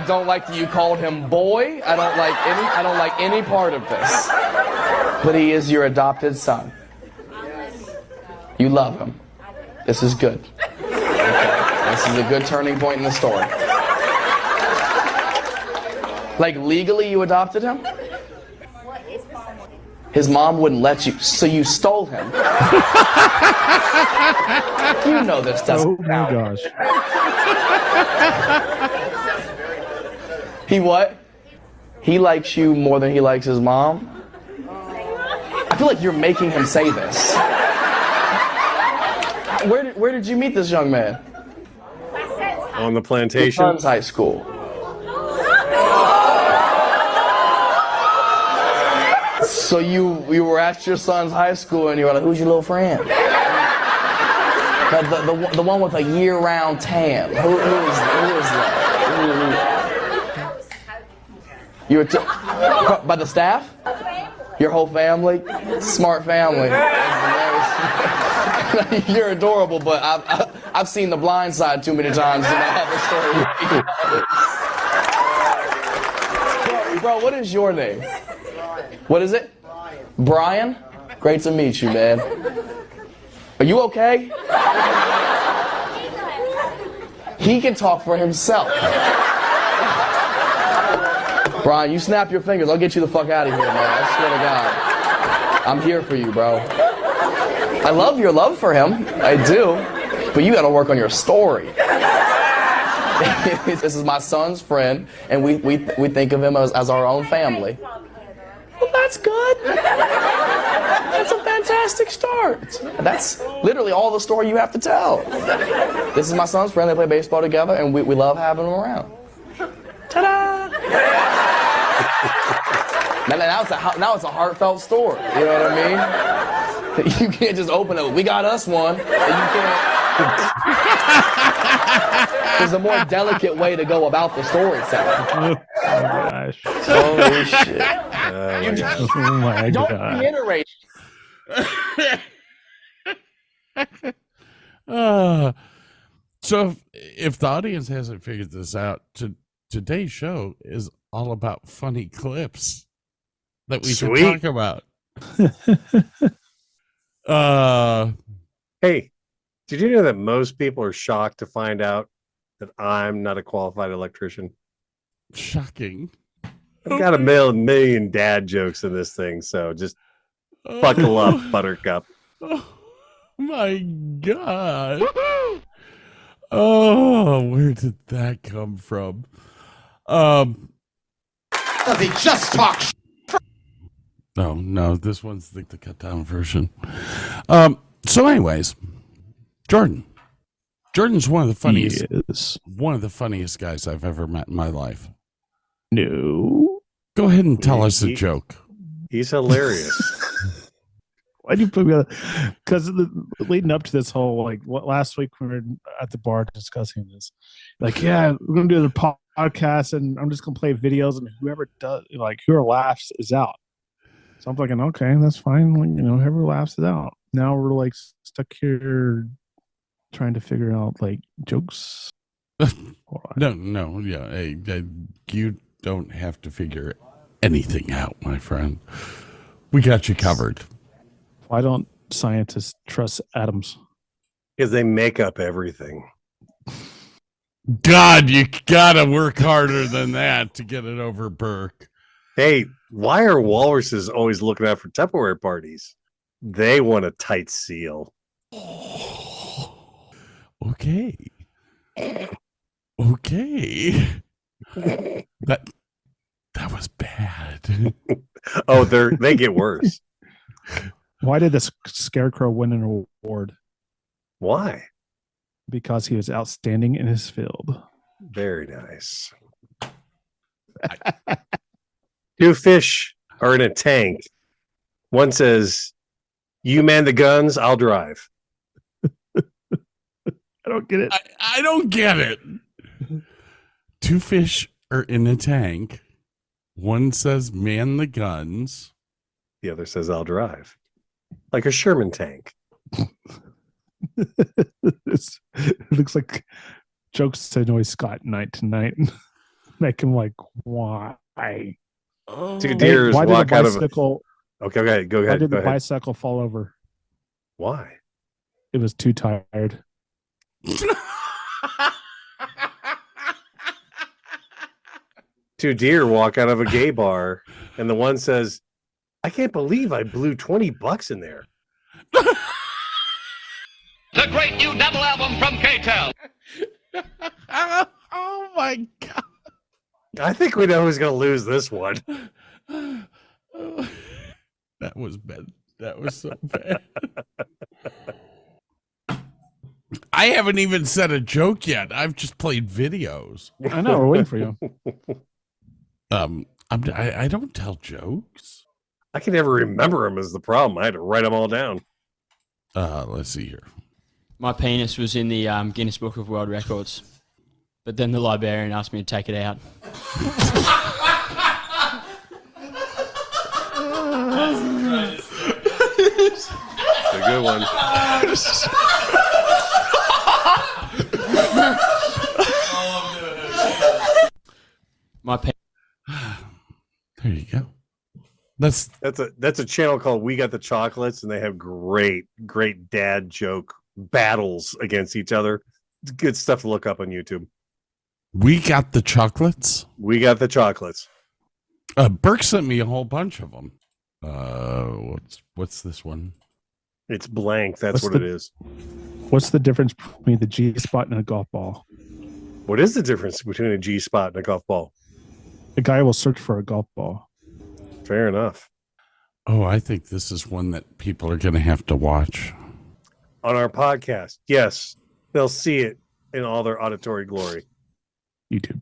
don't like that you called him boy. I don't like any part of this. But he is your adopted son. You love him. This is good. Okay. This is a good turning point in the story. Like legally you adopted him? His mom wouldn't let you, so you stole him. You know this doesn't count. Oh my gosh. He what? He likes you more than he likes his mom? I feel like you're making him say this. Where did you meet this young man? On the plantation. Your son's high school. So you were at your son's high school and you were like, who's your little friend? The one with a year-round tan. Who is that? You were by the staff? Your whole family? Smart family. You're adorable, but I've seen The Blind Side too many times to have a story. Bro, what is your name? What is it? Brian? Great to meet you, man. Are you okay? He can talk for himself. Brian, you snap your fingers. I'll get you the fuck out of here, man. I swear to God. I'm here for you, bro. I love your love for him. I do. But you gotta work on your story. This is my son's friend, and we think of him as our own family. Well, that's good. That's a fantastic start. That's literally all the story you have to tell. This is my son's friend. They play baseball together, and we love having him around. Ta-da! Now it's a heartfelt story. You know what I mean? You can't just open it. We got us one. And you can't. There's a more delicate way to go about the storytelling. Oh my gosh. Holy shit. Oh my Don't God. reiterate. So if the audience hasn't figured this out, today's show is all about funny clips that we can talk about. Hey, did you know that most people are shocked to find out that I'm not a qualified electrician? Shocking. I've got a million dad jokes in this thing, so just buckle up, Buttercup. Oh my God. Oh, where did that come from? They just talk No, this one's the cut down version. So anyways, Jordan's one of the funniest guys I've ever met in my life. No. Go ahead and tell us a joke. He's hilarious. Why do you put me on? Because leading up to this whole, like, last week we were at the bar discussing this. Like, yeah, we're going to do the podcast and I'm just going to play videos and whoever laughs is out. So I'm thinking, okay, that's fine. Whoever laughs is out. Now we're like stuck here trying to figure out like jokes. No, yeah. Hey, you don't have to figure anything out, my friend. We got you covered. Why don't scientists trust atoms? Because they make up everything. God, you gotta work harder than that to get it over Burke. Hey, why are walruses always looking out for Tupperware parties? They want a tight seal. Okay. Okay. That was bad. Oh, they get worse. Why did the scarecrow win an award? Why? Because he was outstanding in his field. Very nice. Two fish are in a tank. One says, "You man the guns, I'll drive." I don't get it. I don't get it. Two fish are in a tank. One says, "Man the guns." The other says, "I'll drive." Like a Sherman tank. It looks like jokes to annoy Scott night to night. Make him like, why? Two deers why walk did the out of. bicycle? Okay, go ahead. Why did go the ahead. bicycle fall over? Why? It was too tired. Two deer walk out of a gay bar, and the one says, "I can't believe I blew $20 in there." The great new double album from K-Tel. Oh my God. I think we know who's going to lose this one. That was bad. That was so bad. I haven't even said a joke yet. I've just played videos. I know. We're waiting for you. I don't tell jokes. I can never remember them is the problem. I had to write them all down. Let's see here. My penis was in the Guinness Book of World Records, but then the librarian asked me to take it out. It's a good one. My penis. There you go. That's a channel called We Got the Chocolates, and they have great dad joke battles against each other. It's good stuff to look up on YouTube. We Got the Chocolates. We Got the Chocolates. Burke sent me a whole bunch of them. What's this one? It's blank. That's what it is. What's the difference between the G spot and a golf ball? What is the difference between a G spot and a golf ball? A guy will search for a golf ball. Fair enough. Oh, I think this is one that people are going to have to watch On our podcast. Yes. They'll see it in all their auditory glory. YouTube.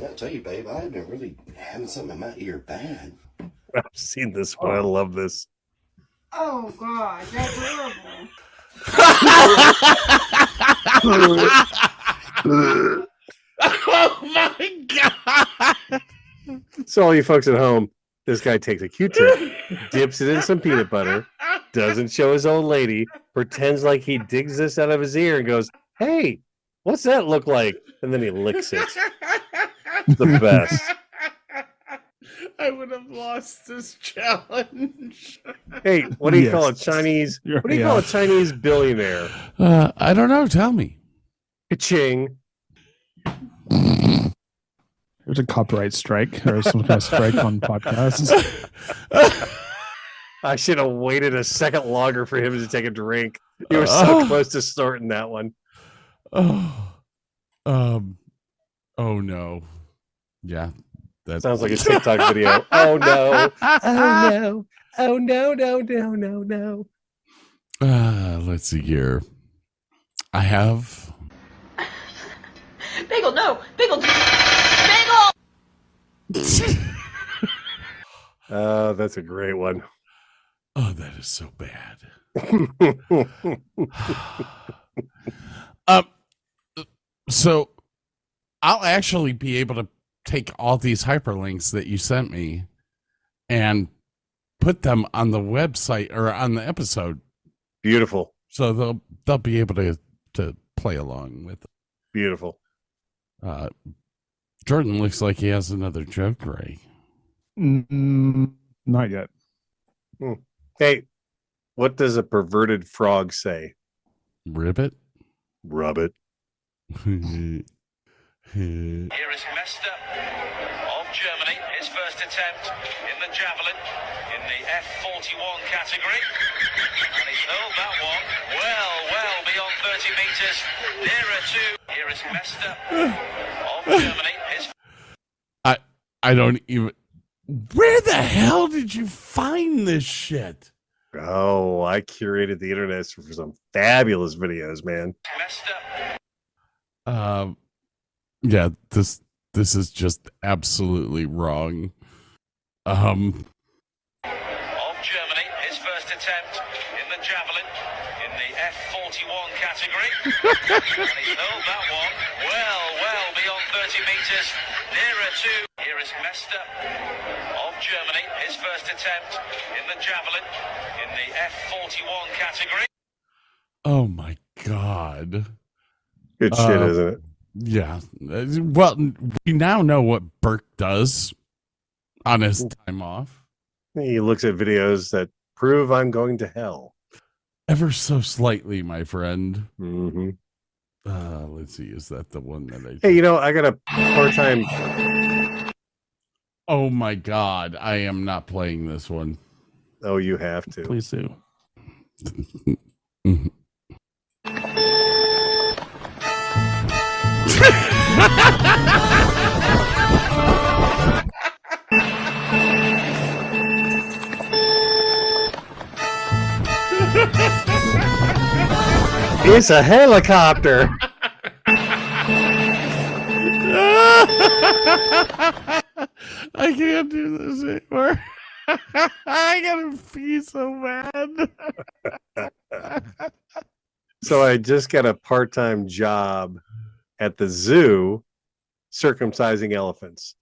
I'll tell you, babe, I've been really having something in my ear bad. I've seen this one. I love this. Oh, God, that's horrible. Oh my God. So all you folks at home, this guy takes a Q-tip, dips it in some peanut butter, doesn't show his old lady, pretends like he digs this out of his ear and goes, "Hey, what's that look like?" And then he licks it. The best. I would have lost this challenge. Hey, what do you call a Chinese? What do you call a Chinese billionaire? I don't know. Tell me. Ka-ching. There's a copyright strike or some kind of strike on podcasts. I should have waited a second longer for him to take a drink. You were so close to snorting that one. Oh no. Yeah. That sounds like a TikTok video. Oh no. Oh no. Oh no. Let's see here. I have Bagel, no! Bagel! Bagel! That's a great one. Oh, that is so bad. So I'll actually be able to take all these hyperlinks that you sent me and put them on the website or on the episode. Beautiful. So they'll be able to play along with it. Beautiful. Jordan looks like he has another joke, Ray. Not yet. Hey, what does a perverted frog say? Ribbit? Rubbit. Here is Mester of Germany, his first attempt in the javelin in the F41 category. And he's hurled that one well beyond 30 meters, nearer to. Here is Mester of Germany, his. I don't even. Where the hell did you find this shit? Oh, I curated the internet for some fabulous videos, man. Yeah, this is just absolutely wrong. Of Germany, his first attempt in the javelin in the F41 category. And he's hurled that one well beyond 30 meters, nearer to. Here is Mester of Germany, his first attempt in the javelin in the F41 category. Oh my God. Good shit, isn't it? Yeah. Well, we now know what Burke does on his time off. He looks at videos that prove I'm going to hell. Ever so slightly, my friend. Mm-hmm. Let's see. Is that the one that I... Hey, I got a part-time... Oh my God. I am not playing this one. Oh, you have to. Please do. It's a helicopter. I can't do this anymore. I gotta pee so bad. So I just got a part-time job at the zoo circumcising elephants.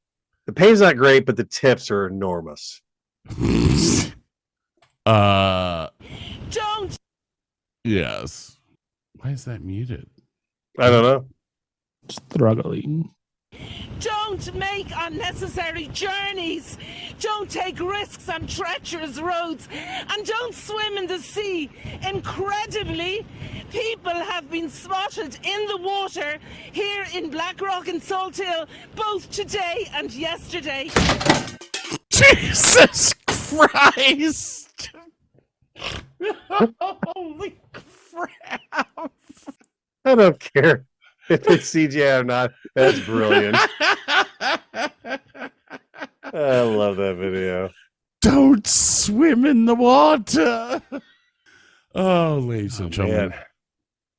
The pay's not great, but the tips are enormous. Don't. Yes. Why is that muted? I don't know. Struggling. Don't make unnecessary journeys. Don't take risks on treacherous roads. And don't swim in the sea. Incredibly, people have been spotted in the water here in Blackrock and Salt Hill both today and yesterday. Jesus Christ! Holy crap! I don't care if it's CGI or not. That's brilliant. I love that video. Don't swim in the water. Oh, ladies and gentlemen. Man.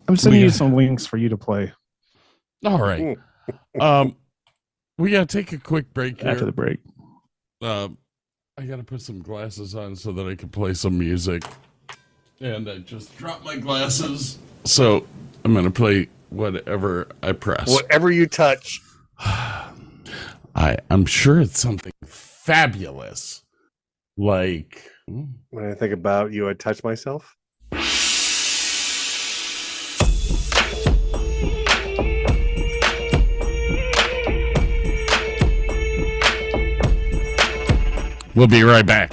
I'm sending you some links for you to play. All right. We gotta take a quick break here. After the break. I gotta put some glasses on so that I can play some music. And I just dropped my glasses. So I'm gonna play whatever I press. Whatever you touch. I'm sure it's something fabulous. Like when I think about you, I touch myself. We'll be right back.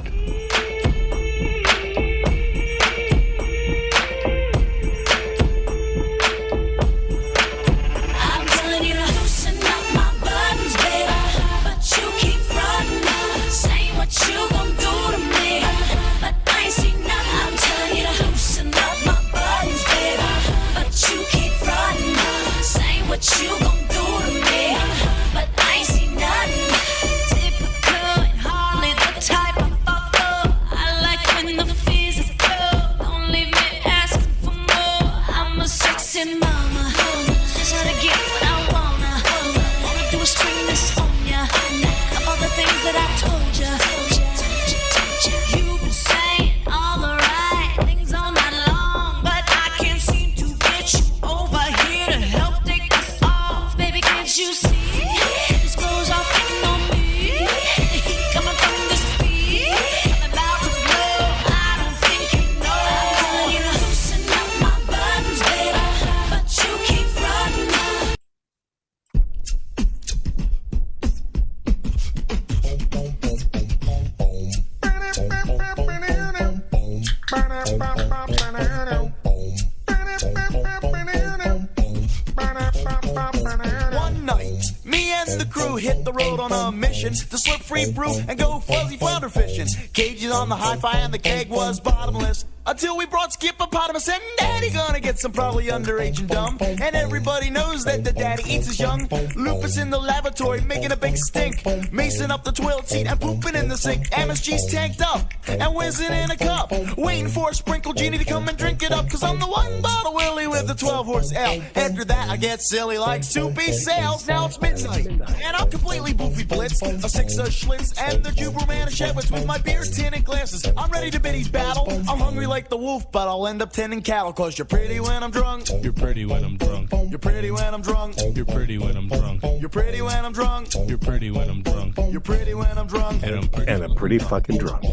on a mission to slip free brew and go fuzzy flounder fishing. Cages on the hi-fi and the keg was bottomless. Until we brought Skip-opotamus and Daddy gonna get some probably underage and dumb. And everybody knows that the daddy eats his young. Lupus in the lavatory making a big stink. Mason up the toilet seat and pooping in the sink. MSG's tanked up and whizzing in a cup. Waiting for a sprinkle genie to come and drink it up. Cause I'm the one bottle Willie with the 12-horse L. After that I get silly like soupy sales. Now it's midnight and I'm completely boofy blitz. A 6 Schlitz and the Juber Manischewitz with my beer tin and glasses. I'm ready to biddy battle. I'm hungry like the wolf, but I'll end up tending cattle. Cause you're pretty when I'm drunk. You're pretty when I'm drunk. You're pretty when I'm drunk. You're pretty when I'm drunk. You're pretty when I'm drunk. You're pretty when I'm drunk. You're pretty when I'm drunk. And I'm pretty fucking drunk.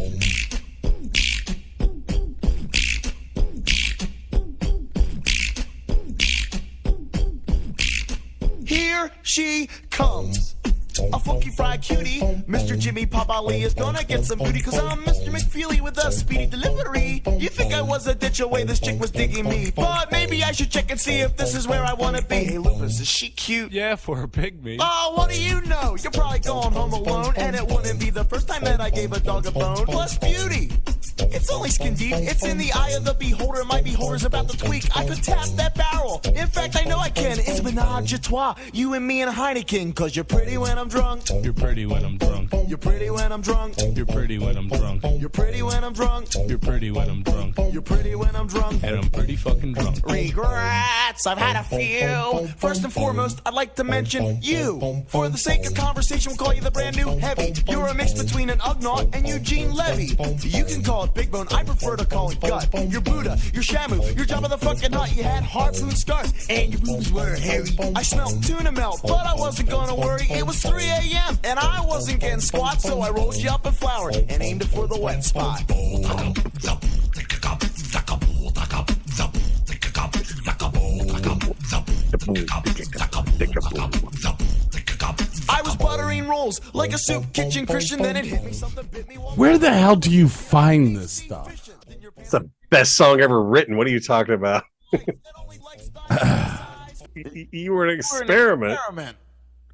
Here she comes. A funky fried cutie. Mr. Jimmy Pop Ali is gonna get some booty. Cause I'm Mr. McFeely with a speedy delivery. You think I was a ditch away, this chick was digging me. But maybe I should check and see if this is where I wanna be. Hey Lupus, is she cute? Yeah, for a pygmy. Oh, what do you know? You're probably going home alone. And it wouldn't be the first time that I gave a dog a bone. Plus beauty. It's only skin deep. It's in the eye of the beholder. My beholder's about to tweak. I could tap that barrel. In fact, I know I can. It's menage a trois. You and me and Heineken. Cause you're pretty when I'm drunk. You're pretty when I'm drunk. You're pretty when I'm drunk. You're pretty when I'm drunk. You're pretty when I'm drunk. You're pretty when I'm drunk. You're pretty when I'm drunk. And I'm pretty fucking drunk. Regrets, I've had a few. First and foremost, I'd like to mention you. For the sake of conversation, we'll call you the brand new heavy. You're a mix between an Ugnaught and Eugene Levy. You can call it Big Bone, I prefer to call it Gut. You're Buddha, you're Shamu, you're Jabba the fucking Hutt. You had harpoon scars, and your boobs were hairy. I smelled tuna melt, but I wasn't gonna worry. It was 3 a.m. and I wasn't getting squat, so I rolled you up in flour and aimed it for the wet spot. I was buttering rolls like a soup kitchen Christian, then it hit me, something bit me. Where the hell do you find this stuff? It's the best song ever written. What are you talking about? You were an experiment.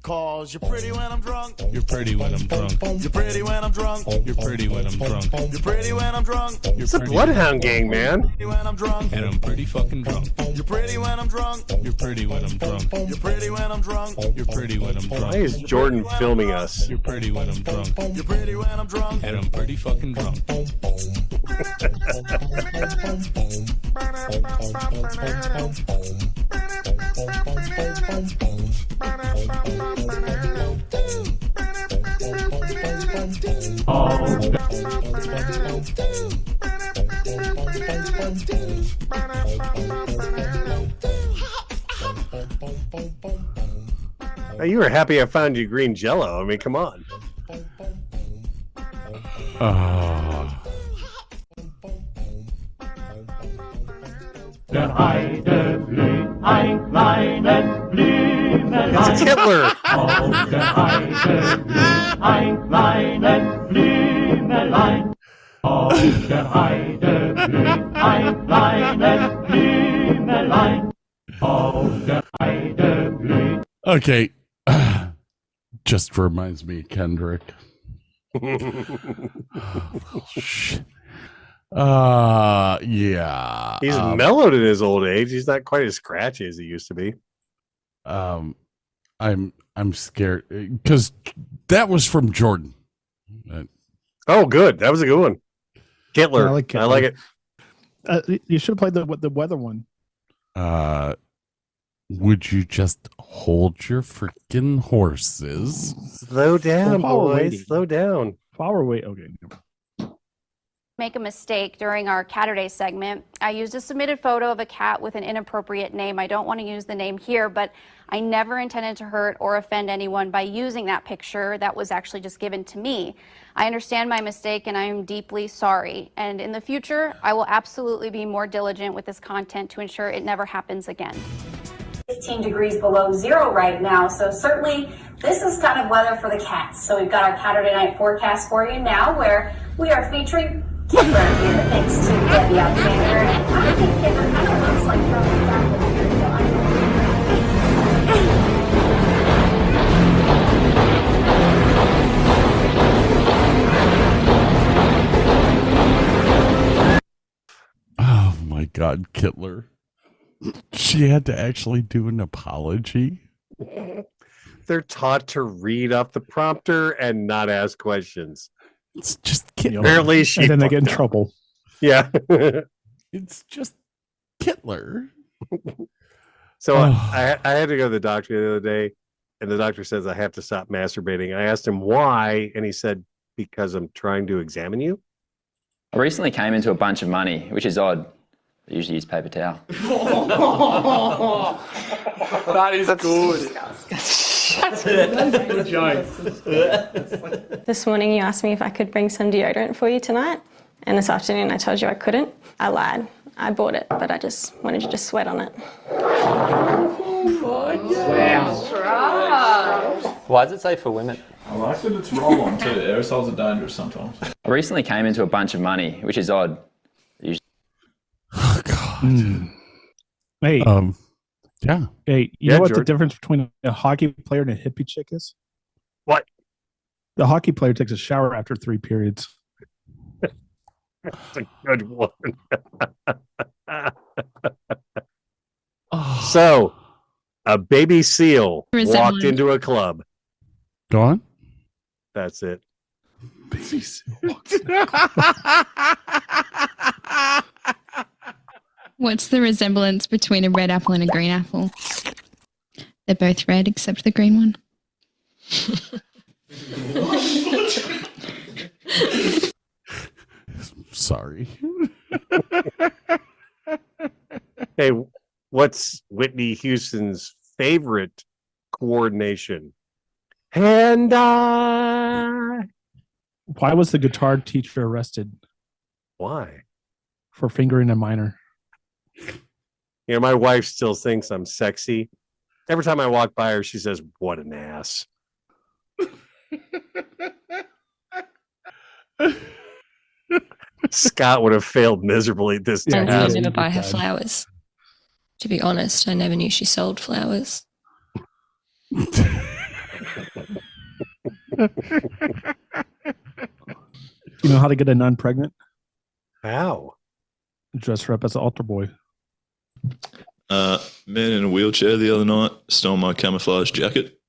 Cause you're pretty when I'm drunk. You're pretty when I'm drunk. You're pretty when I'm drunk. You're pretty when I'm drunk. You're pretty when I'm drunk. It's the Bloodhound Gang, man. You're pretty when I'm drunk. And I'm pretty fucking drunk. You're pretty when I'm drunk. You're pretty when I'm drunk. You're pretty when I'm drunk. You're pretty when I'm drunk. Why is Jordan filming us? You're pretty when I'm drunk. You're pretty when I'm drunk. And I'm pretty fucking drunk. Now, you were happy I found you green Jello. I mean, come on. Der Heide blüht ein kleines Blümelein. It's Hitler. Auf der Heide blüht ein kleines Blümelein. Auf der Heide blüht ein kleines Blümelein. Auf der Heide blüht. Okay. Just reminds me of Kendrick. Shit. Yeah. He's mellowed in his old age. He's not quite as scratchy as he used to be. I'm scared because that was from Jordan. Oh, good. That was a good one. Hitler. I like it. You should have played the weather one. Would you just hold your freaking horses? Slow down, While we're boys. waiting. Slow down. While we're waiting. Okay. Make a mistake during our Catterday segment. I used a submitted photo of a cat with an inappropriate name. I don't want to use the name here, but I never intended to hurt or offend anyone by using that picture that was actually just given to me. I understand my mistake and I am deeply sorry. And in the future, I will absolutely be more diligent with this content to ensure it never happens again. 15 degrees below zero right now, so certainly this is kind of weather for the cats. So we've got our Saturday night forecast for you now, where we are featuring Kipper here, thanks to Debbie Alexander. And I think Kipper kind of looks like throwing back with the so I God, Kittler. She had to actually do an apology. They're taught to read off the prompter and not ask questions. It's just Kittler. Apparently she And then they get in fucked up. trouble. Yeah. It's just Kittler. So I had to go to the doctor the other day, and the doctor says I have to stop masturbating. I asked him why, and he said, because I'm trying to examine you. I recently came into a bunch of money, which is odd. I usually use paper towel. That is good. That's a good joke. This morning you asked me if I could bring some deodorant for you tonight, and this afternoon I told you I couldn't. I lied. I bought it, but I just wanted you to sweat on it. Why does it say for women? I like that it's roll-on too. Aerosols are dangerous sometimes. I recently came into a bunch of money, which is odd. Oh, God. Hey. Yeah. Hey, you know what the difference between a hockey player and a hippie chick is? What? The hockey player takes a shower after 3 periods. That's a good one. So, a baby seal walked into a club. Go on. That's it. Baby seal. What's the resemblance between a red apple and a green apple? They're both red except the green one. Sorry. Hey, what's Whitney Houston's favorite coordination? And Why was the guitar teacher arrested? Why? For fingering a minor. You know, my wife still thinks I'm sexy. Every time I walk by her, she says, "What an ass." Scott would have failed miserably at this I task. never buy her flowers. To be honest, I never knew she sold flowers. You know how to get a nun pregnant? How? Dress her up as an altar boy. Man in a wheelchair the other night stole my camouflage jacket.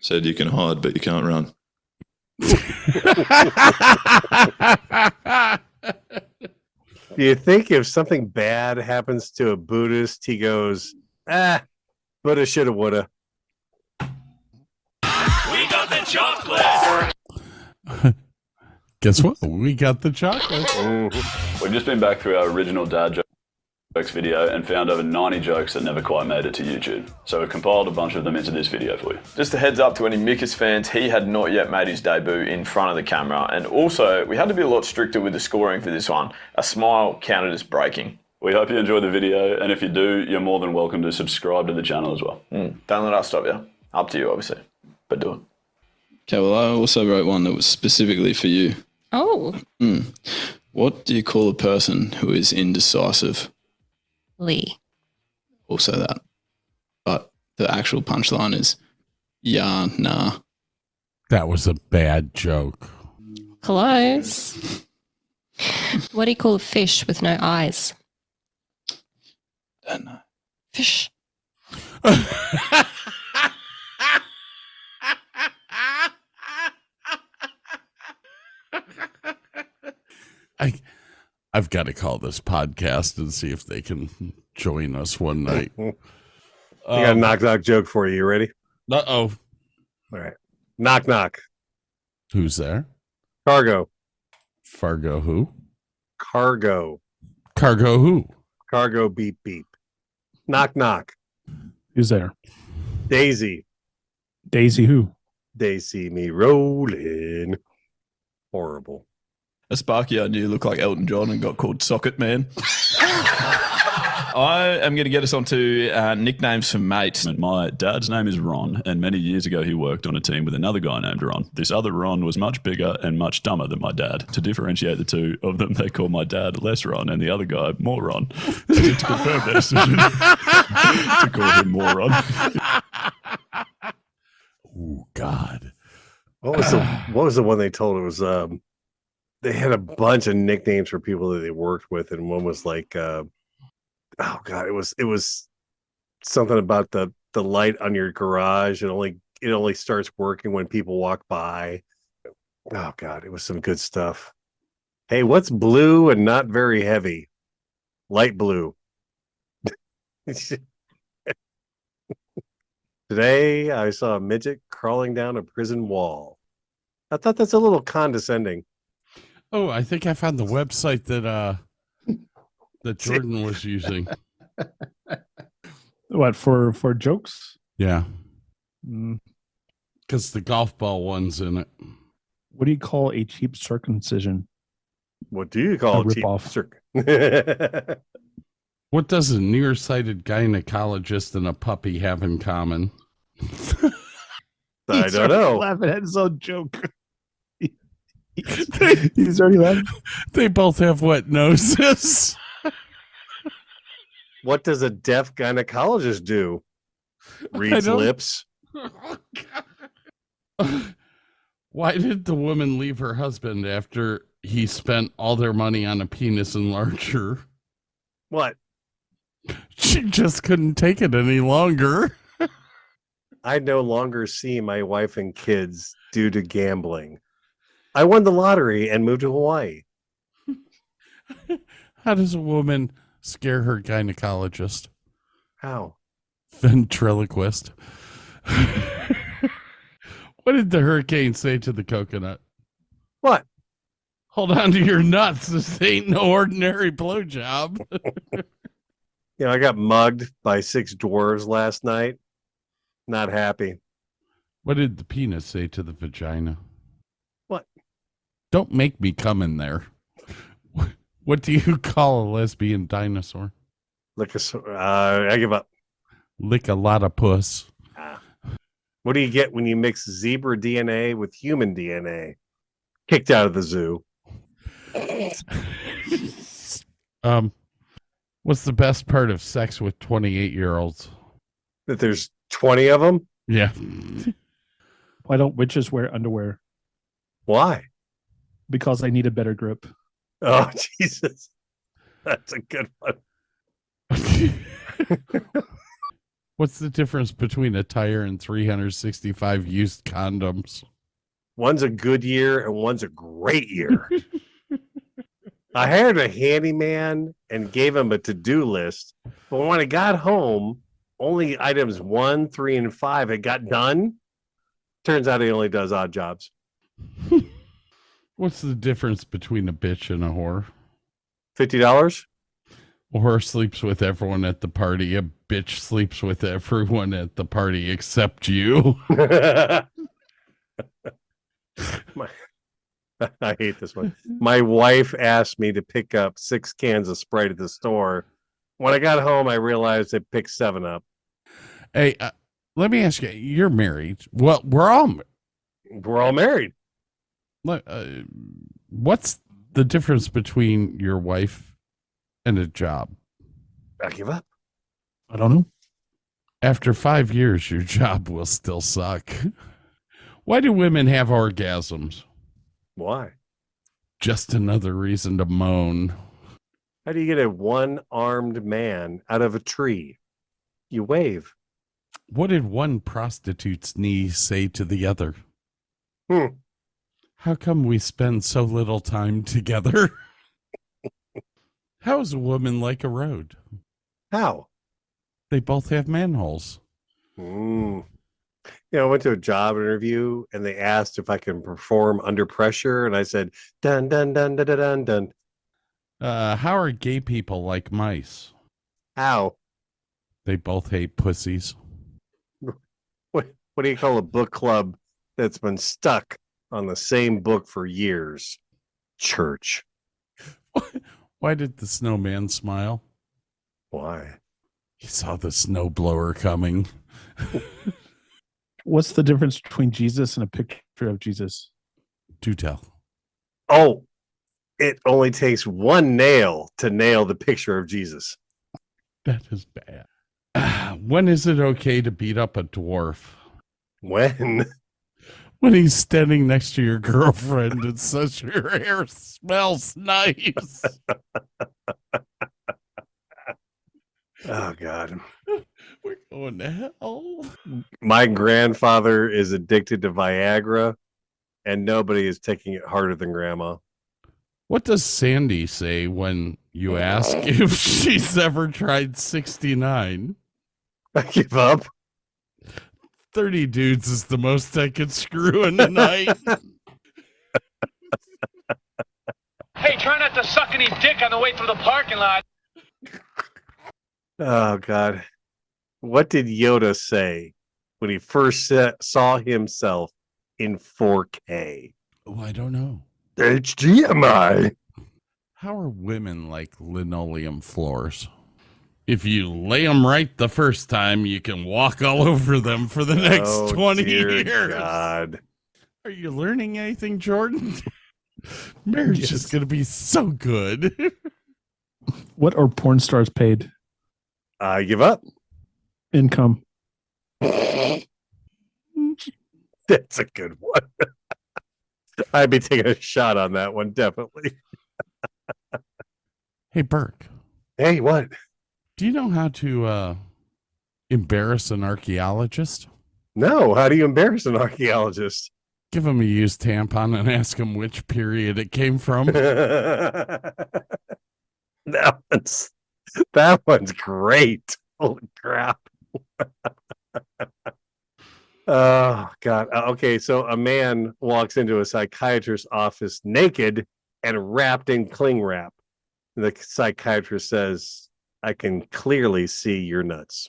Said you can hide, but you can't run. Do you think if something bad happens to a Buddhist, he goes, Buddha shoulda, woulda? We got the chocolate. Guess what? We got the chocolate. We've just been back through our original dad jokes video and found over 90 jokes that never quite made it to YouTube. So we've compiled a bunch of them into this video for you. Just a heads up to any Mikas fans, he had not yet made his debut in front of the camera. And also, we had to be a lot stricter with the scoring for this one. A smile counted as breaking. We hope you enjoy the video, and if you do, you're more than welcome to subscribe to the channel as well. Don't let us stop you. Up to you, obviously, but do it. Okay, well, I also wrote one that was specifically for you. Oh. What do you call a person who is indecisive? Lee. Also that. But the actual punchline is, yeah, nah. That was a bad joke. Close. What do you call a fish with no eyes? Don't know. Fish. I've got to call this podcast and see if they can join us one night. I got a knock joke for you. You ready? Uh-oh. All right. Knock, knock. Who's there? Cargo. Fargo who? Cargo. Cargo who? Cargo beep beep. Knock, knock. Who's there? Daisy. Daisy who? They see me rolling. Horrible. A Sparky I knew looked like Elton John and got called Socket Man. I am going to get us on to nicknames for mates. My dad's name is Ron, and many years ago he worked on a team with another guy named Ron. This other Ron was much bigger and much dumber than my dad. To differentiate the two of them, they call my dad less Ron and the other guy more Ron. So to confirm their decision to call him more Ron. Oh, God. What was the one they told? It was they had a bunch of nicknames for people that they worked with, and one was like oh god, it was something about the light on your garage. It only starts working when people walk by. Oh god, it was some good stuff. Hey, what's blue and not very heavy? Light blue. Today I saw a midget crawling down a prison wall. I thought that's a little condescending. Oh, I think I found the website that Jordan was using. What, for jokes? Yeah. Mm. Because the golf ball one's in it. What do you call a cheap circumcision? What do you call a cheap ripoff? What does a nearsighted gynecologist and a puppy have in common? I don't know. Laughing at his own joke. He's already laughing. They both have wet noses. What does a deaf gynecologist do? Reads lips. Why did the woman leave her husband after he spent all their money on a penis enlarger? What? She just couldn't take it any longer. I no longer see my wife and kids due to gambling. I won the lottery and moved to Hawaii. How does a woman scare her gynecologist? How? Ventriloquist. What did the hurricane say to the coconut? What? Hold on to your nuts. This ain't no ordinary blowjob. I got mugged by 6 dwarves last night. Not happy. What did the penis say to the vagina? What? Don't make me come in there. What do you call a lesbian dinosaur? I give up. Lick a lot of puss. What do you get when you mix zebra DNA with human DNA? Kicked out of the zoo. What's the best part of sex with 28-year-olds? That there's 20 of them? Yeah. Why don't witches wear underwear? Why? Because I need a better grip. Oh, Jesus. That's a good one. What's the difference between a tire and 365 used condoms? One's a good year and one's a great year. I hired a handyman and gave him a to-do list. But when I got home, only items 1, 3, and 5 had got done. Turns out he only does odd jobs. What's the difference between a bitch and a whore? $50? A whore sleeps with everyone at the party. A bitch sleeps with everyone at the party except you. I hate this one. My wife asked me to pick up 6 cans of Sprite at the store. When I got home, I realized I picked 7 up. Hey, let me ask you, you're married. Well, we're all married. What's the difference between your wife and a job? I give up. I don't know. After 5 years, your job will still suck. Why do women have orgasms? Why? Just another reason to moan. How do you get a one-armed man out of a tree? You wave. What did one prostitute's knee say to the other? How come we spend so little time together? How is a woman like a road? How? They both have manholes. I went to a job interview and they asked if I can perform under pressure. And I said, dun, dun, dun, dun, dun, dun. How are gay people like mice? How? They both hate pussies. What do you call a book club that's been stuck on the same book for years? Church. Why did the snowman smile? Why? He saw the snowblower coming. What's the difference between Jesus and a picture of Jesus? Do tell. Oh, it only takes 1 nail to nail the picture of Jesus. That is bad. When is it okay to beat up a dwarf? When? When he's standing next to your girlfriend and says your hair smells nice. Oh God. We're going to hell. My grandfather is addicted to Viagra, and nobody is taking it harder than Grandma. What does Sandy say when you ask if she's ever tried 69? I give up. 30 dudes is the most I could screw in a night. Hey, try not to suck any dick on the way through the parking lot. Oh God. What did Yoda say when he first saw himself in 4K? Oh, I don't know. HDMI. How are women like linoleum floors? If you lay them right the first time, you can walk all over them for the next 20 years. God. Are you learning anything, Jordan? Marriage is going to be so good. What are porn stars paid? I give up. Income. That's a good one. I'd be taking a shot on that one, definitely. Hey, Burke. Hey, what? Do you know how to embarrass an archaeologist? No. How do you embarrass an archaeologist? Give him a used tampon and ask him which period it came from. That one's great. Holy crap. Oh, God. Okay, so a man walks into a psychiatrist's office naked and wrapped in cling wrap. The psychiatrist says, I can clearly see your nuts.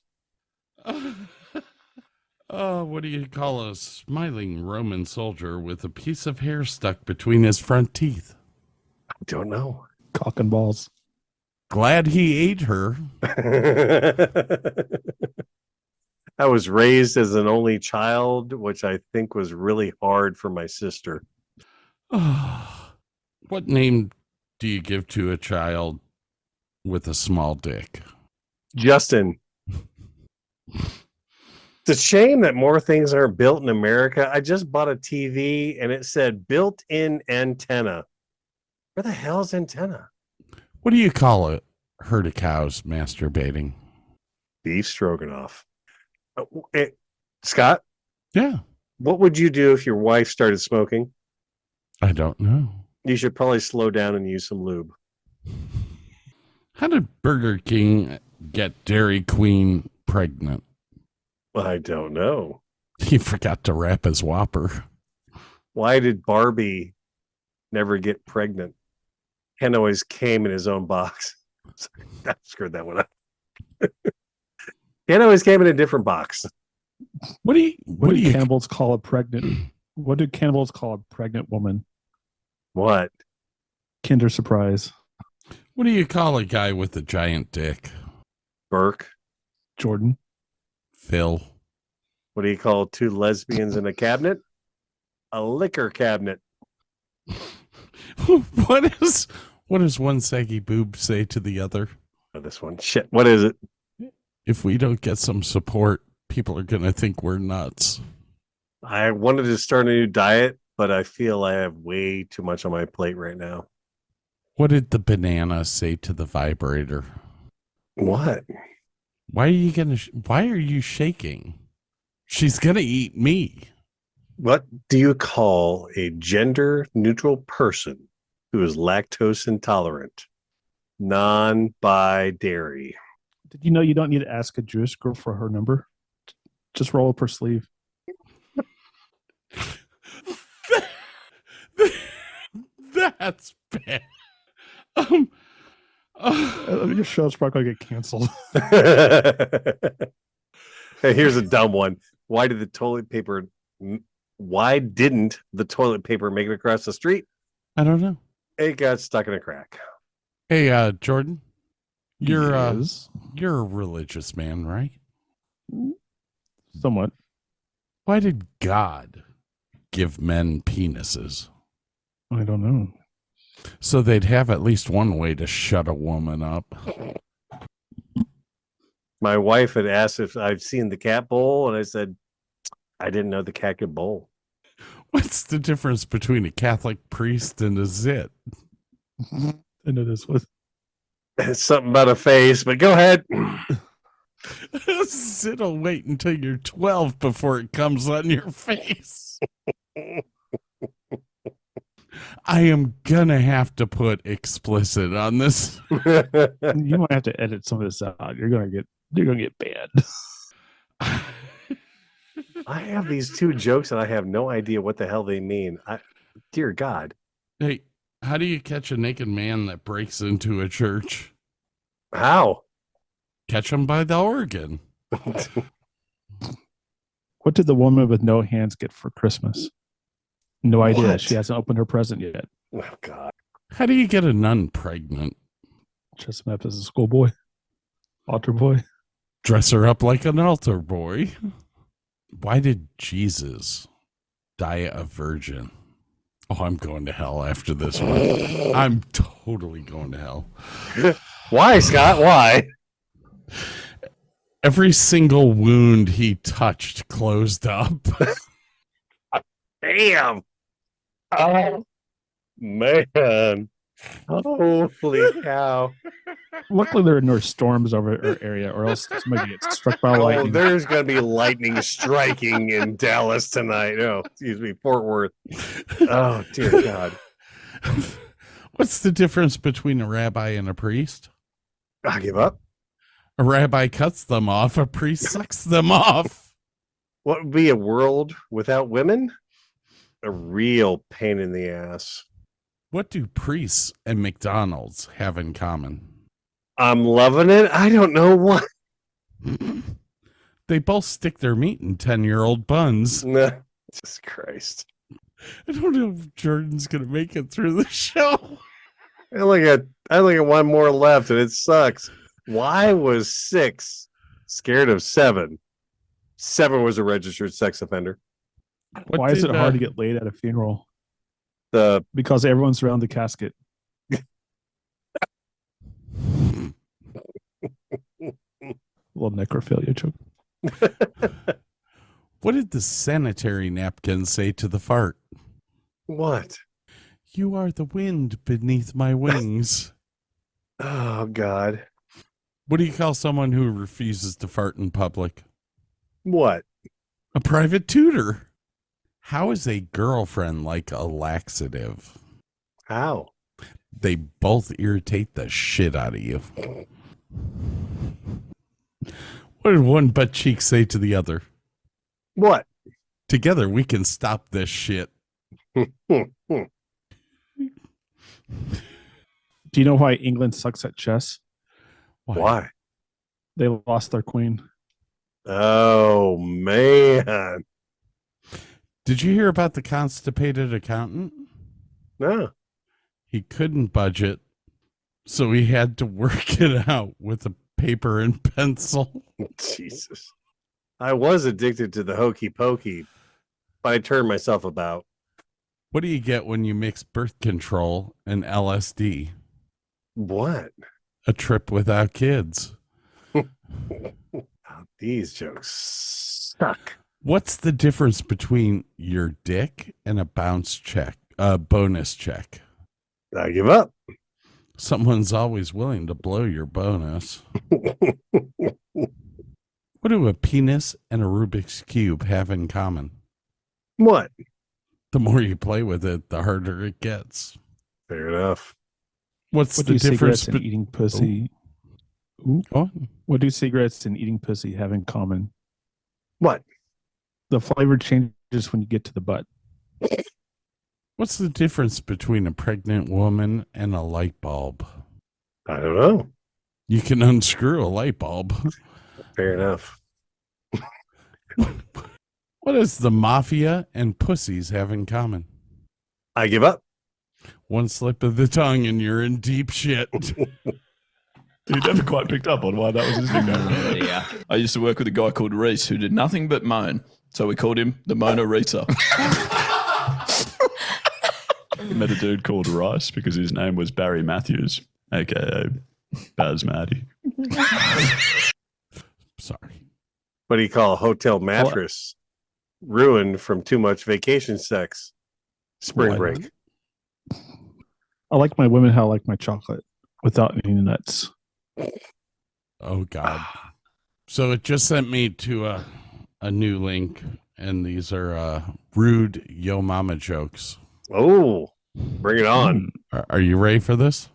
What do you call a smiling Roman soldier with a piece of hair stuck between his front teeth? I don't know. Cock and balls. Glad he ate her. I was raised as an only child, which I think was really hard for my sister. What name do you give to a child with a small dick? Justin. It's a shame that more things aren't built in America. I just bought a TV and it said built-in antenna. Where the hell is antenna? What do you call a herd of cows masturbating? Beef stroganoff. Scott? Yeah. What would you do if your wife started smoking? I don't know. You should probably slow down and use some lube. How did Burger King get Dairy Queen pregnant? I don't know. He forgot to wrap his Whopper. Why did Barbie never get pregnant? Ken always came in his own box. I screwed that one up. Ken always came in a different box. What do cannibals call a pregnant? What do cannibals call a pregnant woman? What? Kinder Surprise. What do you call a guy with a giant dick? Burke. Jordan. Phil. What do you call two lesbians in a cabinet? A liquor cabinet. What does one saggy boob say to the other? Oh, this one. Shit. What is it? If we don't get some support, people are going to think we're nuts. I wanted to start a new diet, but I feel I have way too much on my plate right now. What did the banana say to the vibrator? What? Why are you shaking? She's going to eat me. What do you call a gender neutral person who is lactose intolerant? Non-bi-dairy. Did you know you don't need to ask a Jewish girl for her number? Just roll up her sleeve. That's bad. Your show's probably going to get canceled. Hey, here's a dumb one. Why didn't the toilet paper make it across the street? I don't know. It got stuck in a crack. Hey, Jordan, you're Yes. you're a religious man, right? Somewhat. Why did God give men penises? I don't know. So they'd have at least one way to shut a woman up. My wife had asked if I've seen the cat bowl, and I said, I didn't know the cat could bowl. What's the difference between a Catholic priest and a zit? I know this was. It's something about a face, but go ahead. Sid'll wait until you're 12 before it comes on your face. I am gonna have to put explicit on this. You might have to edit some of this out. You're gonna get banned. I have these two jokes and I have no idea what the hell they mean. Dear God. Hey, how do you catch a naked man that breaks into a church? How? Catch him by the organ. What did the woman with no hands get for Christmas? No idea. What? She hasn't opened her present yet. Oh God. How do you get a nun pregnant? Dress him up as a schoolboy, altar boy. Dress her up like an altar boy. Why did Jesus die a virgin? Oh, I'm going to hell after this one. I'm totally going to hell. Why, Scott? Why? Every single wound he touched closed up. Damn. Oh, man. Holy cow. Luckily, there are no storms over our area, or else somebody gets struck by Oh, lightning. there's going to be lightning striking in Dallas tonight. Oh, excuse me, Fort Worth. Oh, dear God. What's the difference between a rabbi and a priest? I give up. A rabbi cuts them off, a priest sucks them off. What would be a world without women? A real pain in the ass. What do priests and McDonald's have in common? I'm loving it. I don't know what. They both stick their meat in 10-year-old buns. Jesus Christ. I don't know if Jordan's going to make it through the show. I only got one more left, and it sucks. Why was 6 scared of 7? 7 was a registered sex offender. Why is it hard to get laid at a funeral? Because everyone's around the casket. Little necrophilia joke. What did the sanitary napkin say to the fart? What? You are the wind beneath my wings. Oh, God. What do you call someone who refuses to fart in public? What? A private tutor. How is a girlfriend like a laxative? How? They both irritate the shit out of you. What did one butt cheek say to the other? What? Together we can stop this shit. Do you know why England sucks at chess? Why? They lost their queen. Oh, man. Did you hear about the constipated accountant? No. He couldn't budget, so he had to work it out with a paper and pencil. Jesus. I was addicted to the hokey pokey, but I turned myself about. What do you get when you mix birth control and LSD? What? A trip without kids. These jokes suck. What's the difference between your dick and a bonus check? I give up. Someone's always willing to blow your bonus. What do a penis and a Rubik's Cube have in common? What? The more you play with it, the harder it gets. Fair enough. What do the difference cigarettes and eating pussy? What do cigarettes and eating pussy have in common? What? The flavor changes when you get to the butt. What's the difference between a pregnant woman and a light bulb? I don't know. You can unscrew a light bulb. Fair enough. What does the mafia and pussies have in common? I give up. One slip of the tongue and you're in deep shit. He never quite picked up on why that was his nickname. Yeah. I used to work with a guy called Reese who did nothing but moan. So we called him the Mona Rita. Met a dude called Rice because his name was Barry Matthews, a.k.a. Baz Matty. Sorry. What do you call a hotel mattress ruined from too much vacation sex? Spring break. I like my women how I like my chocolate without any nuts. Oh, God. So it just sent me to a new link, and these are rude yo mama jokes. Oh, bring it on. Are you ready for this?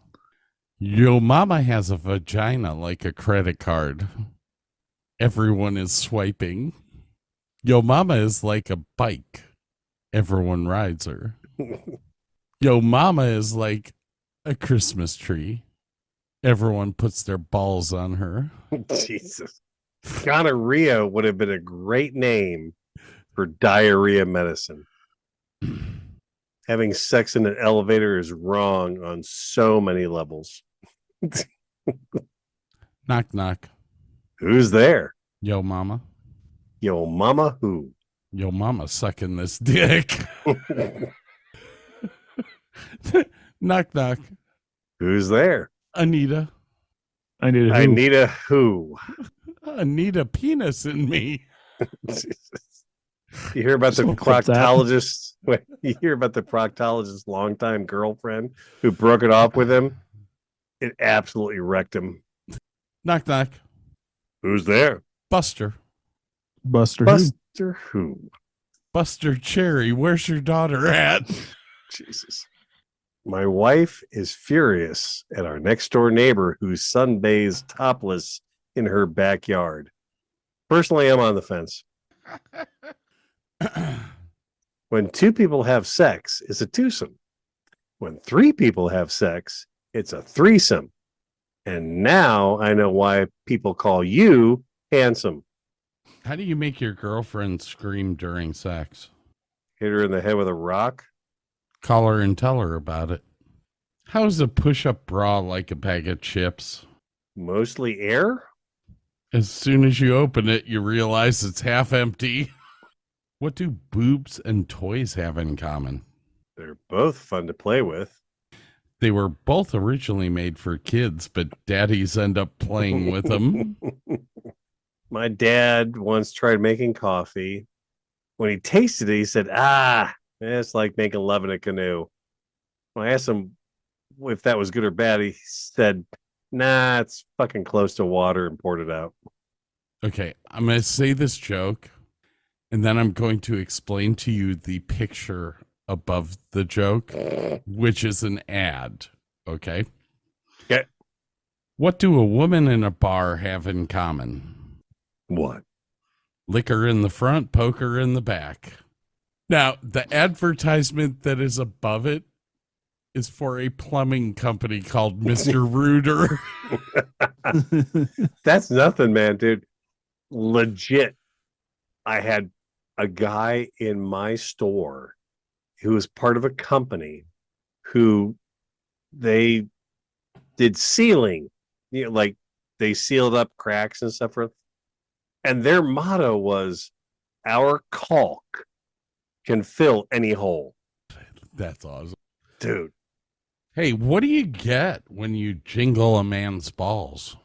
Yo mama has a vagina like a credit card. Everyone is swiping. Yo mama is like a bike. Everyone rides her. Yo mama is like a Christmas tree. Everyone puts their balls on her. Jesus. Gonorrhea would have been a great name for diarrhea medicine. Having sex in an elevator is wrong on so many levels. Knock, knock. Who's there? Yo mama. Yo mama who? Yo mama sucking this dick. Knock, knock. Who's there? Anita. Anita who? Anita penis in me. You hear about the Don't clip that. proctologist? You hear about the proctologist's longtime girlfriend who broke it off with him? It absolutely wrecked him. Knock, knock. Who's there? Buster. Buster. Buster who? Buster Cherry, where's your daughter at? Jesus. My wife is furious at our next door neighbor who sunbathes topless in her backyard. Personally, I'm on the fence. When two people have sex, it's a twosome. When three people have sex, it's a threesome. And now I know why people call you handsome. How do you make your girlfriend scream during sex? Hit her in the head with a rock. Call her and tell her about it. How's a push-up bra like a bag of chips? Mostly air? As soon as you open it, you realize it's half empty. What do boobs and toys have in common? They're both fun to play with. They were both originally made for kids, but daddies end up playing with them. My dad once tried making coffee. When he tasted it, he said, it's like making love in a canoe. When I asked him if that was good or bad, he said, nah, it's fucking close to water, and poured it out. Okay, I'm going to say this joke, and then I'm going to explain to you the picture above the joke, which is an ad. Okay? Okay. What do a woman and a bar have in common? What? Liquor in the front, poker in the back. Now, the advertisement that is above it is for a plumbing company called Mr. Rooter. That's nothing, man, dude. Legit. I had a guy in my store who was part of a company who they did sealing, like they sealed up cracks and stuff. And their motto was, our caulk can fill any hole. That's awesome. Dude. Hey, what do you get when you jingle a man's balls?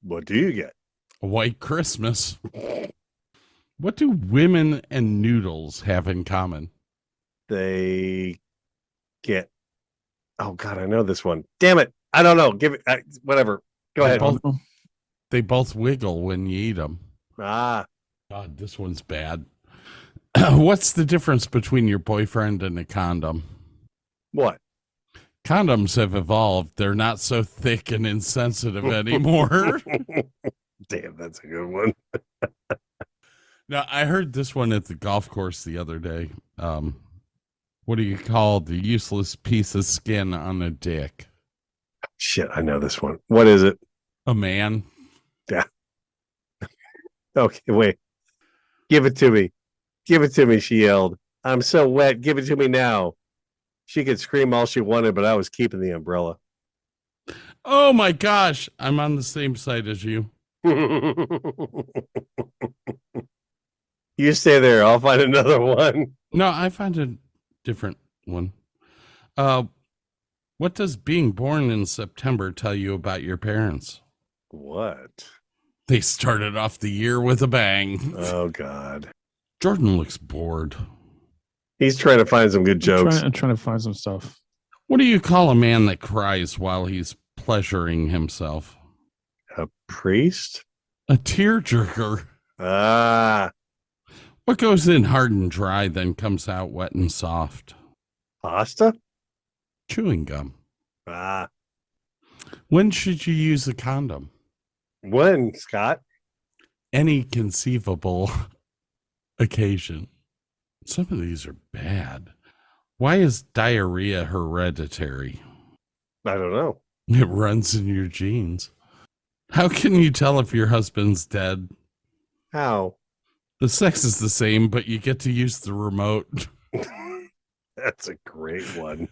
What do you get? A white Christmas. What do women and noodles have in common? They get, oh God, I know this one. Damn it. I don't know. Give it, whatever. Go ahead. They both wiggle when you eat them. God, this one's bad. What's the difference between your boyfriend and a condom? What? Condoms have evolved. They're not so thick and insensitive anymore. Damn, that's a good one. Now, I heard this one at the golf course the other day. What do you call the useless piece of skin on a dick? Shit, I know this one. What is it? A man. Yeah. Okay, wait. Give it to me. Give it to me, she yelled. I'm so wet. Give it to me now. She could scream all she wanted, but I was keeping the umbrella. Oh my gosh. I'm on the same side as you. You stay there. I'll find another one. No, I find a different one. What does being born in September tell you about your parents? What? They started off the year with a bang. Oh, God. Jordan looks bored. He's trying to find some good jokes. I'm trying to find some stuff. What do you call a man that cries while he's pleasuring himself? A priest? A tearjerker. Ah. What goes in hard and dry, then comes out wet and soft? Pasta? Chewing gum. Ah. When should you use a condom? When, Scott? Any conceivable occasion. Some of these are bad. Why is diarrhea hereditary? I don't know. It runs in your genes. How can you tell if your husband's dead? How? The sex is the same, but you get to use the remote. That's a great one.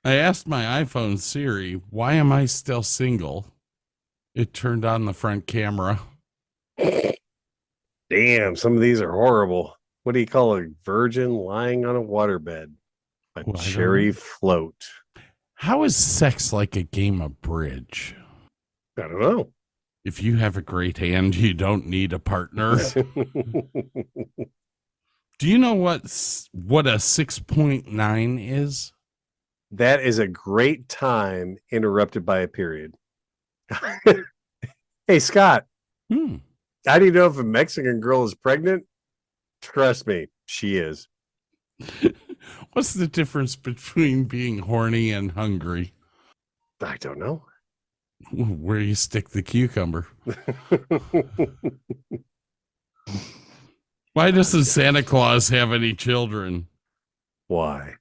I asked my iPhone Siri, why am I still single? It turned on the front camera. Damn, some of these are horrible. What do you call a virgin lying on a waterbed? A cherry float. How is sex like a game of bridge? I don't know. If you have a great hand, you don't need a partner. Do you know what a 6.9 is? That is a great time interrupted by a period. Hey, Scott. How do you know if a Mexican girl is pregnant? Trust me, she is. What's the difference between being horny and hungry? I don't know. Where you stick the cucumber. Why doesn't Santa Claus have any children? Why?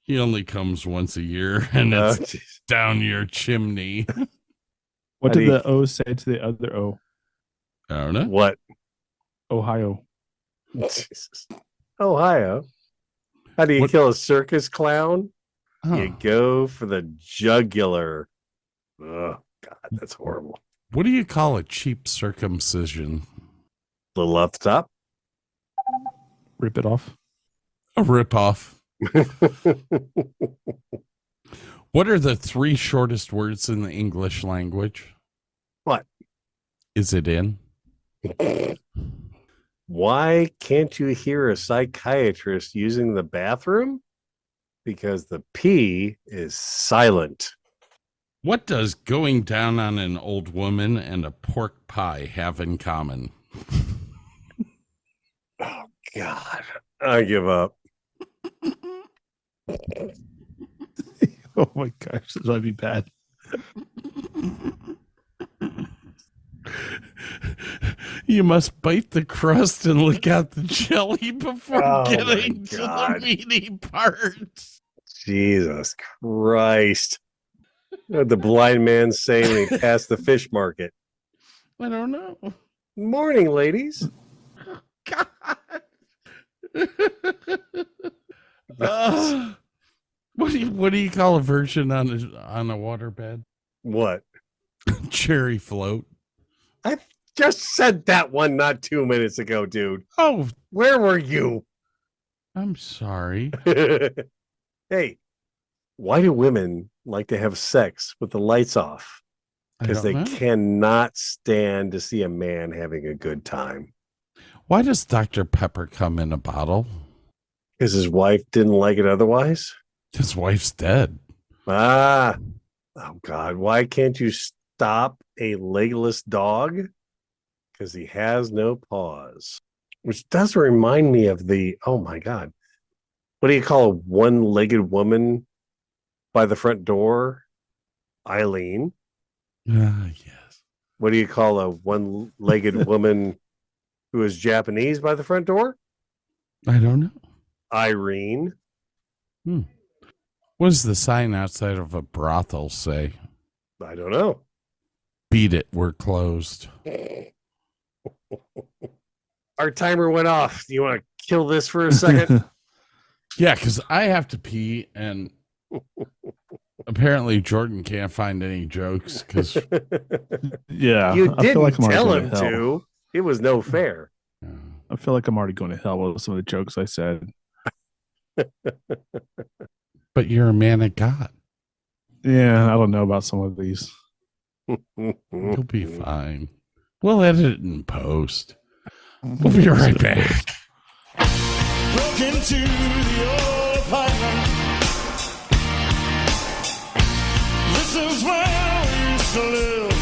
He only comes once a year, and it's down your chimney. What did the O say to the other O? I don't know. What? Ohio. Jesus. Ohio. How do you kill a circus clown? You go for the jugular. Oh, God, that's horrible. What do you call a cheap circumcision? Little off the top? Rip it off. A rip-off. What are the 3 shortest words in the English language? What? Is it in? Why can't you hear a psychiatrist using the bathroom? Because the P is silent. What does going down on an old woman and a pork pie have in common? Oh, God. I give up. Oh, my gosh. This might be bad. You must bite the crust and lick out the jelly before getting to God. the meaty parts. Jesus Christ. What did the blind man say when he passed the fish market? I don't know. Morning, ladies. God. What do you call a virgin on a waterbed? What? Cherry float. I just said that one not 2 minutes ago, dude. Oh, where were you? I'm sorry. Hey, why do women like to have sex with the lights off? Because they cannot stand to see a man having a good time. Why does Dr. Pepper come in a bottle? Because his wife didn't like it otherwise? His wife's dead. Ah. Oh, God. Why can't you stop a legless dog? Because he has no paws. Which does remind me of oh, my God. What do you call a one-legged woman by the front door? Eileen. Yes. What do you call a one-legged woman who is Japanese by the front door? I don't know. Irene. What does the sign outside of a brothel say? I don't know. Beat it, we're closed. Our timer went off. Do you want to kill this for a second? Yeah, because I have to pee, and apparently Jordan can't find any jokes. Because yeah, you I feel didn't like I'm tell already him going hell. to. It was no fair. I feel like I'm already going to hell with some of the jokes I said. But you're a man of God. Yeah, I don't know about some of these. You'll be fine. We'll edit it in post. We'll be right back. Broke into the old apartment. This is where we used to live.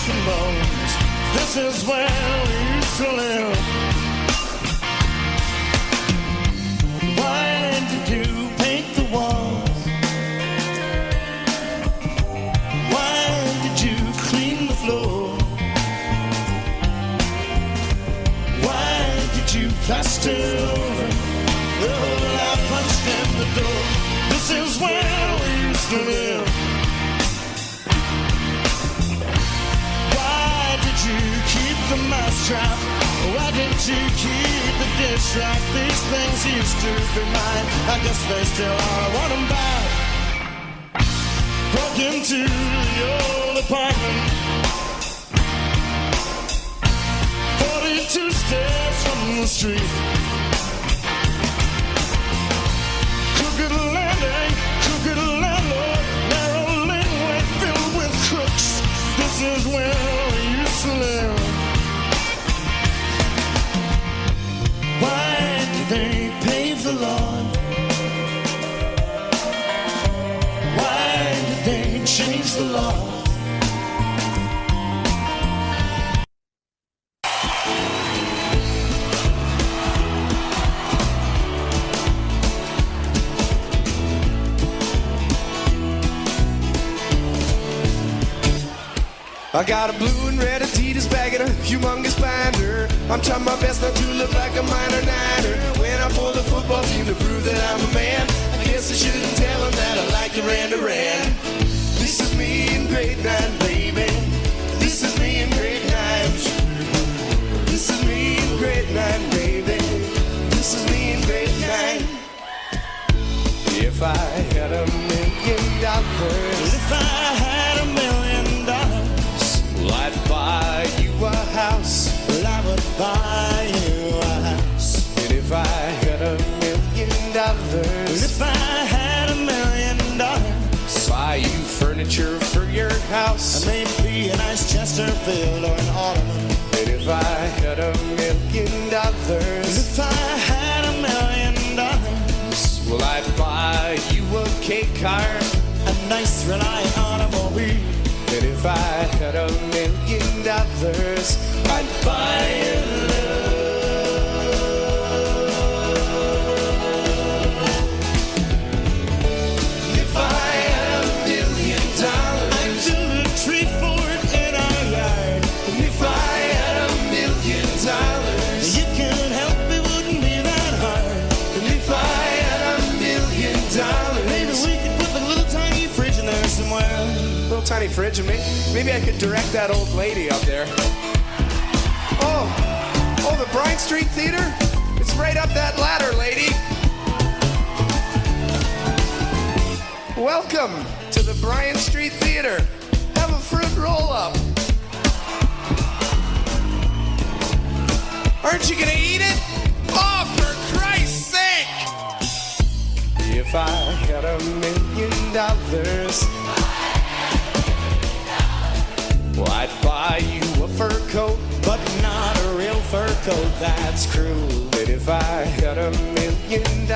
and bones. This is where we used to live. Why did you paint the walls? Why did you clean the floor? Why did you plaster over the hole I punched in the door? This is where we used to live. Why did you keep the mousetrap? Why did you keep the dish rack? These things used to be mine. I guess they still are. I want them back. Broke into the old apartment, 42 steps from the street. Crooked landing, crooked landlord, narrow laneway filled with crooks. This is where we used to live. Why did they pave the lawn? Why did they change the law? I got a blue and red Adidas bag and a humongous binder. I'm trying my best not to look like a minor niner. When I pull the football team to prove that I'm a man, I guess I shouldn't tell them that I like Duran Duran. This is me in grade 9, baby. This is me in grade 9. This is me in grade 9, baby. This is me in grade 9. If I had $1 million, if I had $1 million, well, I'd buy you a house. Well, I would buy you a house. And if I had $1 million, well, if I had $1 million, buy you furniture for your house. Maybe a nice Chesterfield or an ottoman. And if I had $1 million, if I had $1 million, well, I'd buy you a cake car, a nice reliant automobile. And if I had $1 million, I'd buy you love. If I had $1 million, I'd build a tree fort in our yard. And if I had $1 million, you can't help it, wouldn't be that hard. And if I had $1 million, maybe we could put the little tiny fridge in there somewhere. Little tiny fridge, and maybe I could direct that old lady up there. Oh, the Bryant Street Theater? It's right up that ladder, lady. Welcome to the Bryant Street Theater. Have a fruit roll-up. Aren't you gonna eat it? Oh, for Christ's sake! If I had $1 million, well, I'd buy you a fur coat, but not a real fur coat, that's cruel. And if I had $1 million,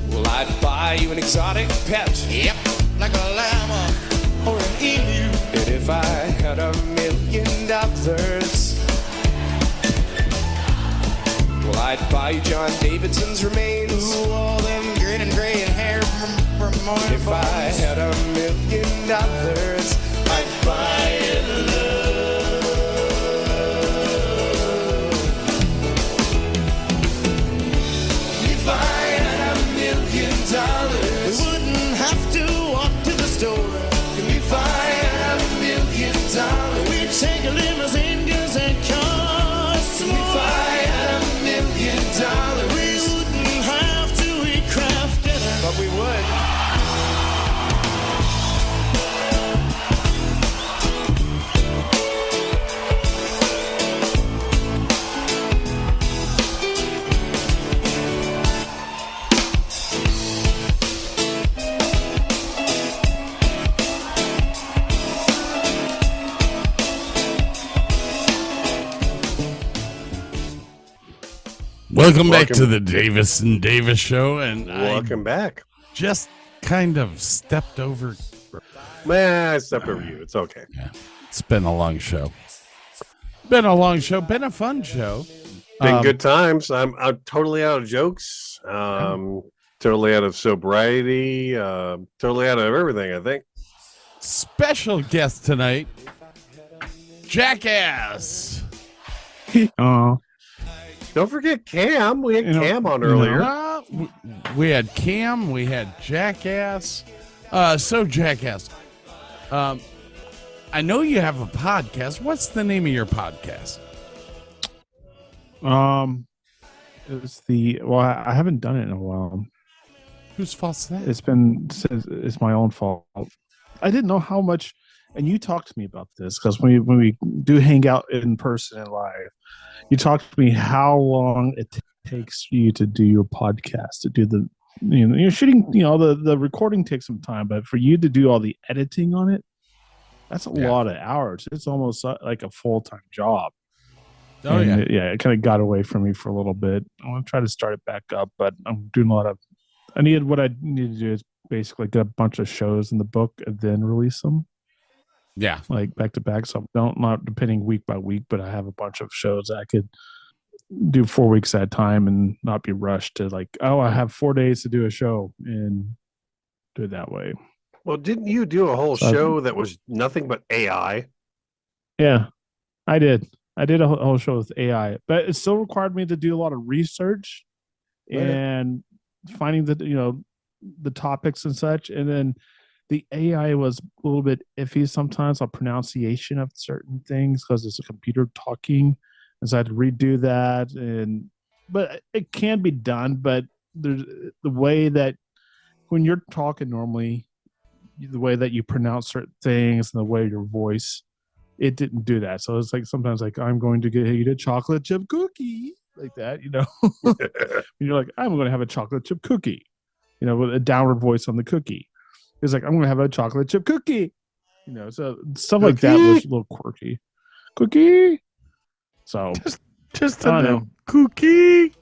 well, I'd buy you an exotic pet. Yep, like a llama or an emu. And if I had $1 million, well, I'd buy you John Davidson's remains. Ooh, all them grin and gray and hair from if I had $1 million, I'd buy you love. If I had $1 million, we wouldn't have to walk to the store. If I had $1 million, we'd take a limousine 'cause it costs more. If I had $1 million, we wouldn't have to eat Kraft dinner, but we would. Welcome back to the Davis and Davis show, and welcome back. Just kind of stepped over Man, I stepped over you. It's okay. Yeah. It's been a long show. Been a long show. Been a fun show. Been good times. I'm totally out of jokes. Totally out of sobriety. Totally out of everything, I think. Special guest tonight, Jackass. Oh. Don't forget Cam. We had Cam on earlier. We had Cam. We had Jackass. So Jackass. I know you have a podcast. What's the name of your podcast? It's I haven't done it in a while. Whose fault's that? It's my own fault. I didn't know how much, and you talked to me about this because when we do hang out in person and live, you talked to me how long it takes you to do your podcast, to do the, you're shooting, the recording takes some time, but for you to do all the editing on it, that's a lot of hours. It's almost like a full-time job. Oh, and it kind of got away from me for a little bit. I want to try to start it back up, but I'm doing what I need to do is basically get a bunch of shows in the book and then release them. Yeah. Like back to back. So not depending week by week, but I have a bunch of shows that I could do 4 weeks at a time and not be rushed to I have 4 days to do a show and do it that way. Well, didn't you do a whole show that was nothing but AI? Yeah, I did. I did a whole show with AI, but it still required me to do a lot of research and finding the topics and such. And then the AI was a little bit iffy sometimes on pronunciation of certain things because it's a computer talking. And so I had to redo that. But it can be done, but there's the way that when you're talking normally, the way that you pronounce certain things and the way your voice, it didn't do that. So it's sometimes I'm going to get you a chocolate chip cookie, like that, you're like, I'm going to have a chocolate chip cookie, with a downward voice on the cookie. It's like, I'm going to have a chocolate chip cookie, so stuff like that was a little quirky. Cookie. So just a little cookie.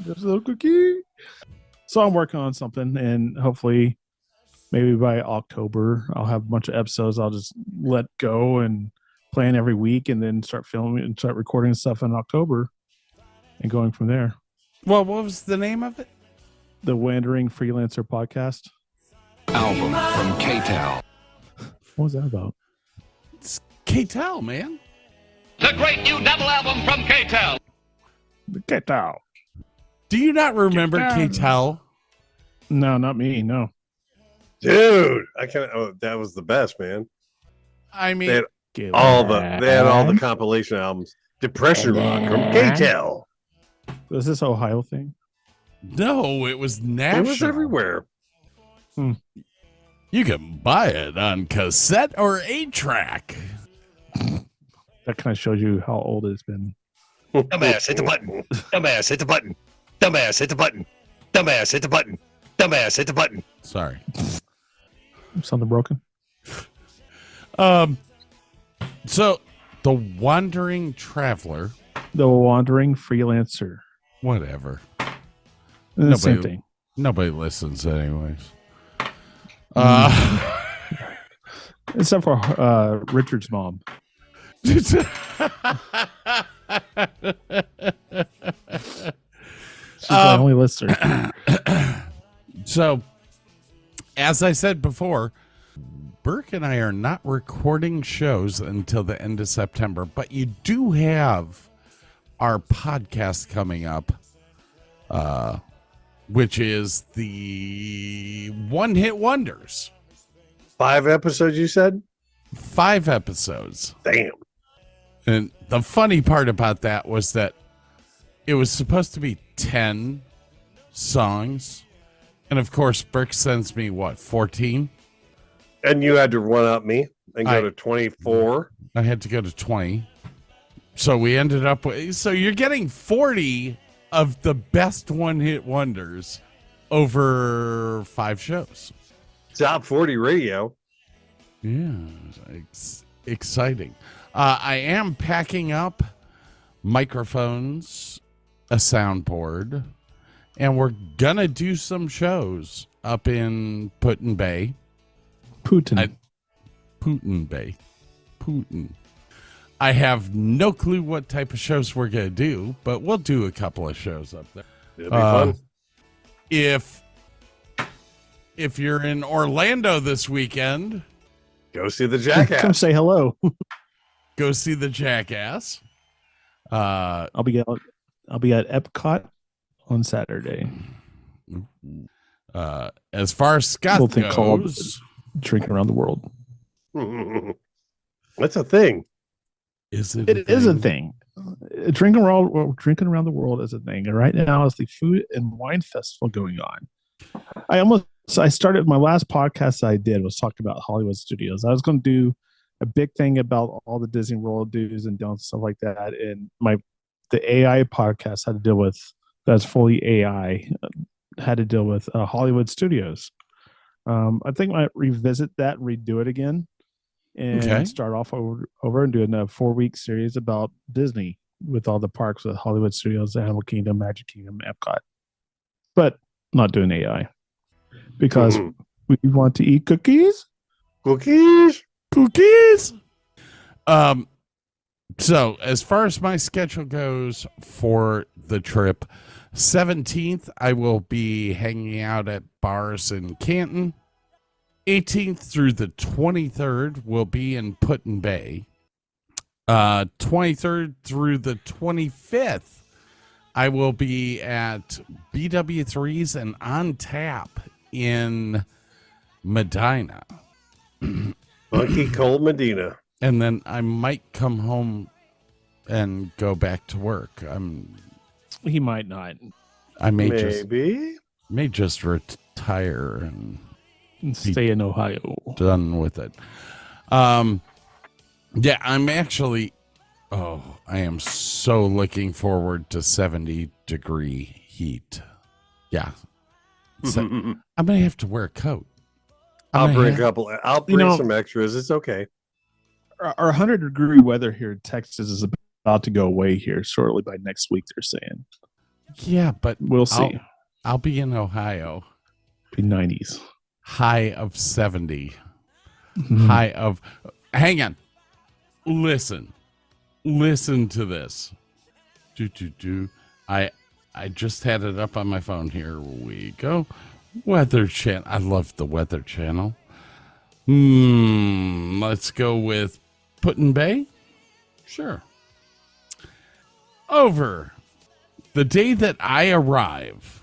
Just a little cookie. So I'm working on something, and hopefully maybe by October, I'll have a bunch of episodes. I'll just let go and plan every week and then start filming and start recording stuff in October and going from there. Well, what was the name of it? The Wandering Freelancer Podcast. Album from K-Tel. What was that about? It's K-Tel, man. The great new double album from K-Tel. K-Tel. Do you not remember K-Tel? No, not me. No. Dude, that was the best, man. I mean, they had all the compilation albums. Depression Rock from K-Tel. Was this Ohio thing? No, it was national. It was everywhere. You can buy it on cassette or 8-track. That kind of shows you how old it's been. Dumbass, hit the button. Dumbass, hit the button. Dumbass, hit the button. Dumbass, hit the button. Dumbass, hit the button. Sorry. Something broken? So, The Wandering Traveler. The Wandering Freelancer. Whatever. Same thing. Nobody listens anyways. Except for Richard's mom. She's my only listener. So, as I said before, Burke and I are not recording shows until the end of September, but you do have our podcast coming up, which is the One Hit Wonders. 5 episodes, you said? 5 episodes. Damn. And the funny part about that was that it was supposed to be 10 songs. And of course, Burke sends me, 14? And you had to run up me and go to 24. I had to go to 20. So we ended up with... So you're getting 40 of the best one-hit wonders over 5 shows. Top 40 radio. Yeah, exciting. I am packing up microphones, a soundboard, and we're gonna do some shows up in Put-in-Bay. Putin. Putin Bay. Putin. I have no clue what type of shows we're going to do, but we'll do a couple of shows up there. It'll be fun. If you're in Orlando this weekend, go see the Jackass. Come say hello. Go see the Jackass. I'll be at Epcot on Saturday. As far as Scott Little thing called goes, Drinking Around the World. That's a thing. Is it? It is a thing. Drinking around the world is a thing. And right now is the Food and Wine Festival going on. I started my last podcast I did was talking about Hollywood studios. I was going to do a big thing about all the Disney World do's and don'ts, stuff like that. And the AI podcast had to deal with that's fully AI had to deal with Hollywood studios. I think I might revisit that and redo it again and start off over and doing a 4-week series about Disney with all the parks with Hollywood studios, Animal Kingdom, Magic Kingdom, Epcot. But not doing AI because we want to eat cookies. Cookies. So as far as my schedule goes for the trip, 17th, I will be hanging out at bars in Canton. 18th through the 23rd will be in Put-in Bay. 23rd through the 25th, I will be at BW3's and On Tap in Medina. Funky Cold Medina. And then I might come home and go back to work. He might not. I may just retire and stay in Ohio. Done with it. Yeah, I'm actually. I am so looking forward to 70-degree heat. Yeah, so, I'm gonna have to wear a coat. I'll bring some extras. It's okay. Our 100-degree weather here in Texas is about to go away here shortly by next week, they're saying. Yeah, but we'll see. I'll be in Ohio. Be 90s. High of 70. High of. Hang on. Listen to this. I just had it up on my phone. Here we go. Weather Channel. I love the Weather Channel. Let's go with Put-in Bay. Sure. Over the day that I arrive,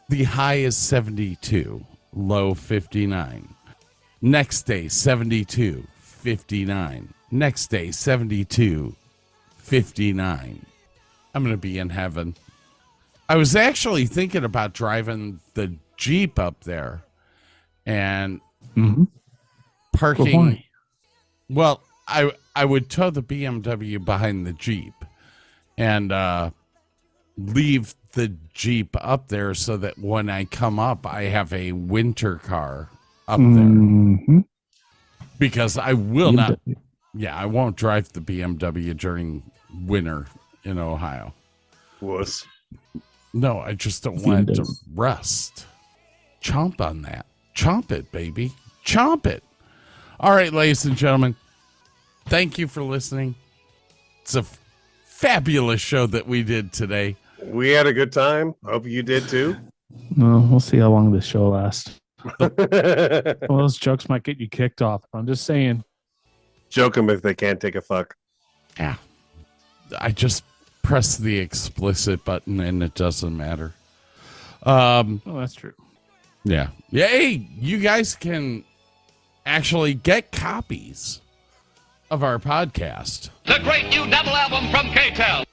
the high is 72, low 59. Next day, 72, 59. Next day, 72, 59. I'm going to be in heaven. I was actually thinking about driving the Jeep up there and parking. Why? Well, I would tow the BMW behind the Jeep and leave the Jeep up there so that when I come up, I have a winter car up there. Because I will not. Yeah, I won't drive the BMW during winter in Ohio. Wuss. No, I just don't want it to rust. Chomp on that. Chomp it, baby. Chomp it. All right, ladies and gentlemen. Thank you for listening. It's a fabulous show that we did today. We had a good time. Hope you did too. No, we'll see how long this show lasts. Well, those jokes might get you kicked off. I'm just saying. Joke them if they can't take a fuck. Yeah. I just press the explicit button and it doesn't matter. Oh, that's true. Yeah. Yeah. Hey, you guys can actually get copies of our podcast. The great new double album from K-Tel.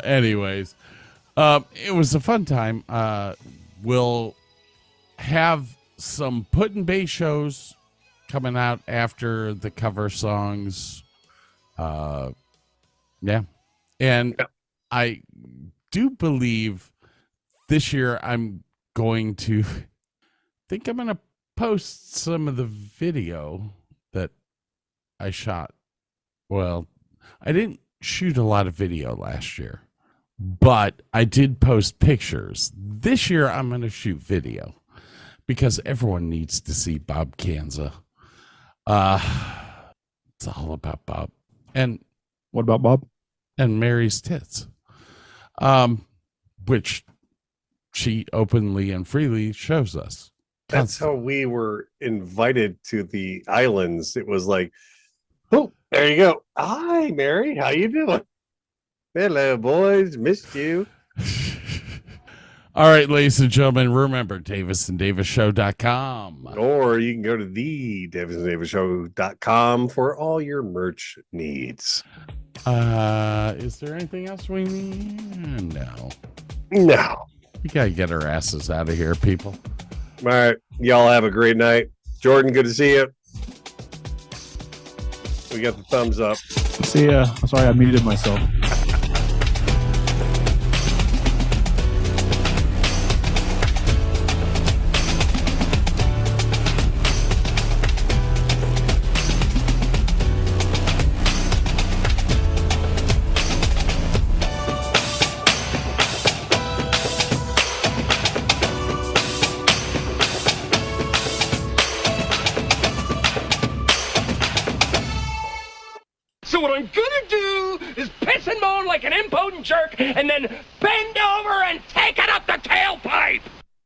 Anyways, it was a fun time. We'll have some Put-in-Bay shows coming out after the cover songs. Yeah. And I do believe this year I'm going to post some of the video that I shot. Well, I didn't shoot a lot of video last year, but I did post pictures. This year I'm going to shoot video because everyone needs to see Bob Kanza. It's all about Bob. And what about Bob? And Mary's tits, which she openly and freely shows us. That's how we were invited to the islands. It was like, oh, there you go. Hi, Mary. How you doing? Hello, boys. Missed you. All right, ladies and gentlemen, remember DavisandDavisShow.com. Or you can go to the DavisandDavisShow.com for all your merch needs. Is there anything else we need? No. No. We got to get our asses out of here, people. All right. Y'all have a great night. Jordan, good to see you. We got the thumbs up. See ya. Sorry, I muted myself. So what I'm gonna do is piss and moan like an impotent jerk and then bend over and take it up the tailpipe!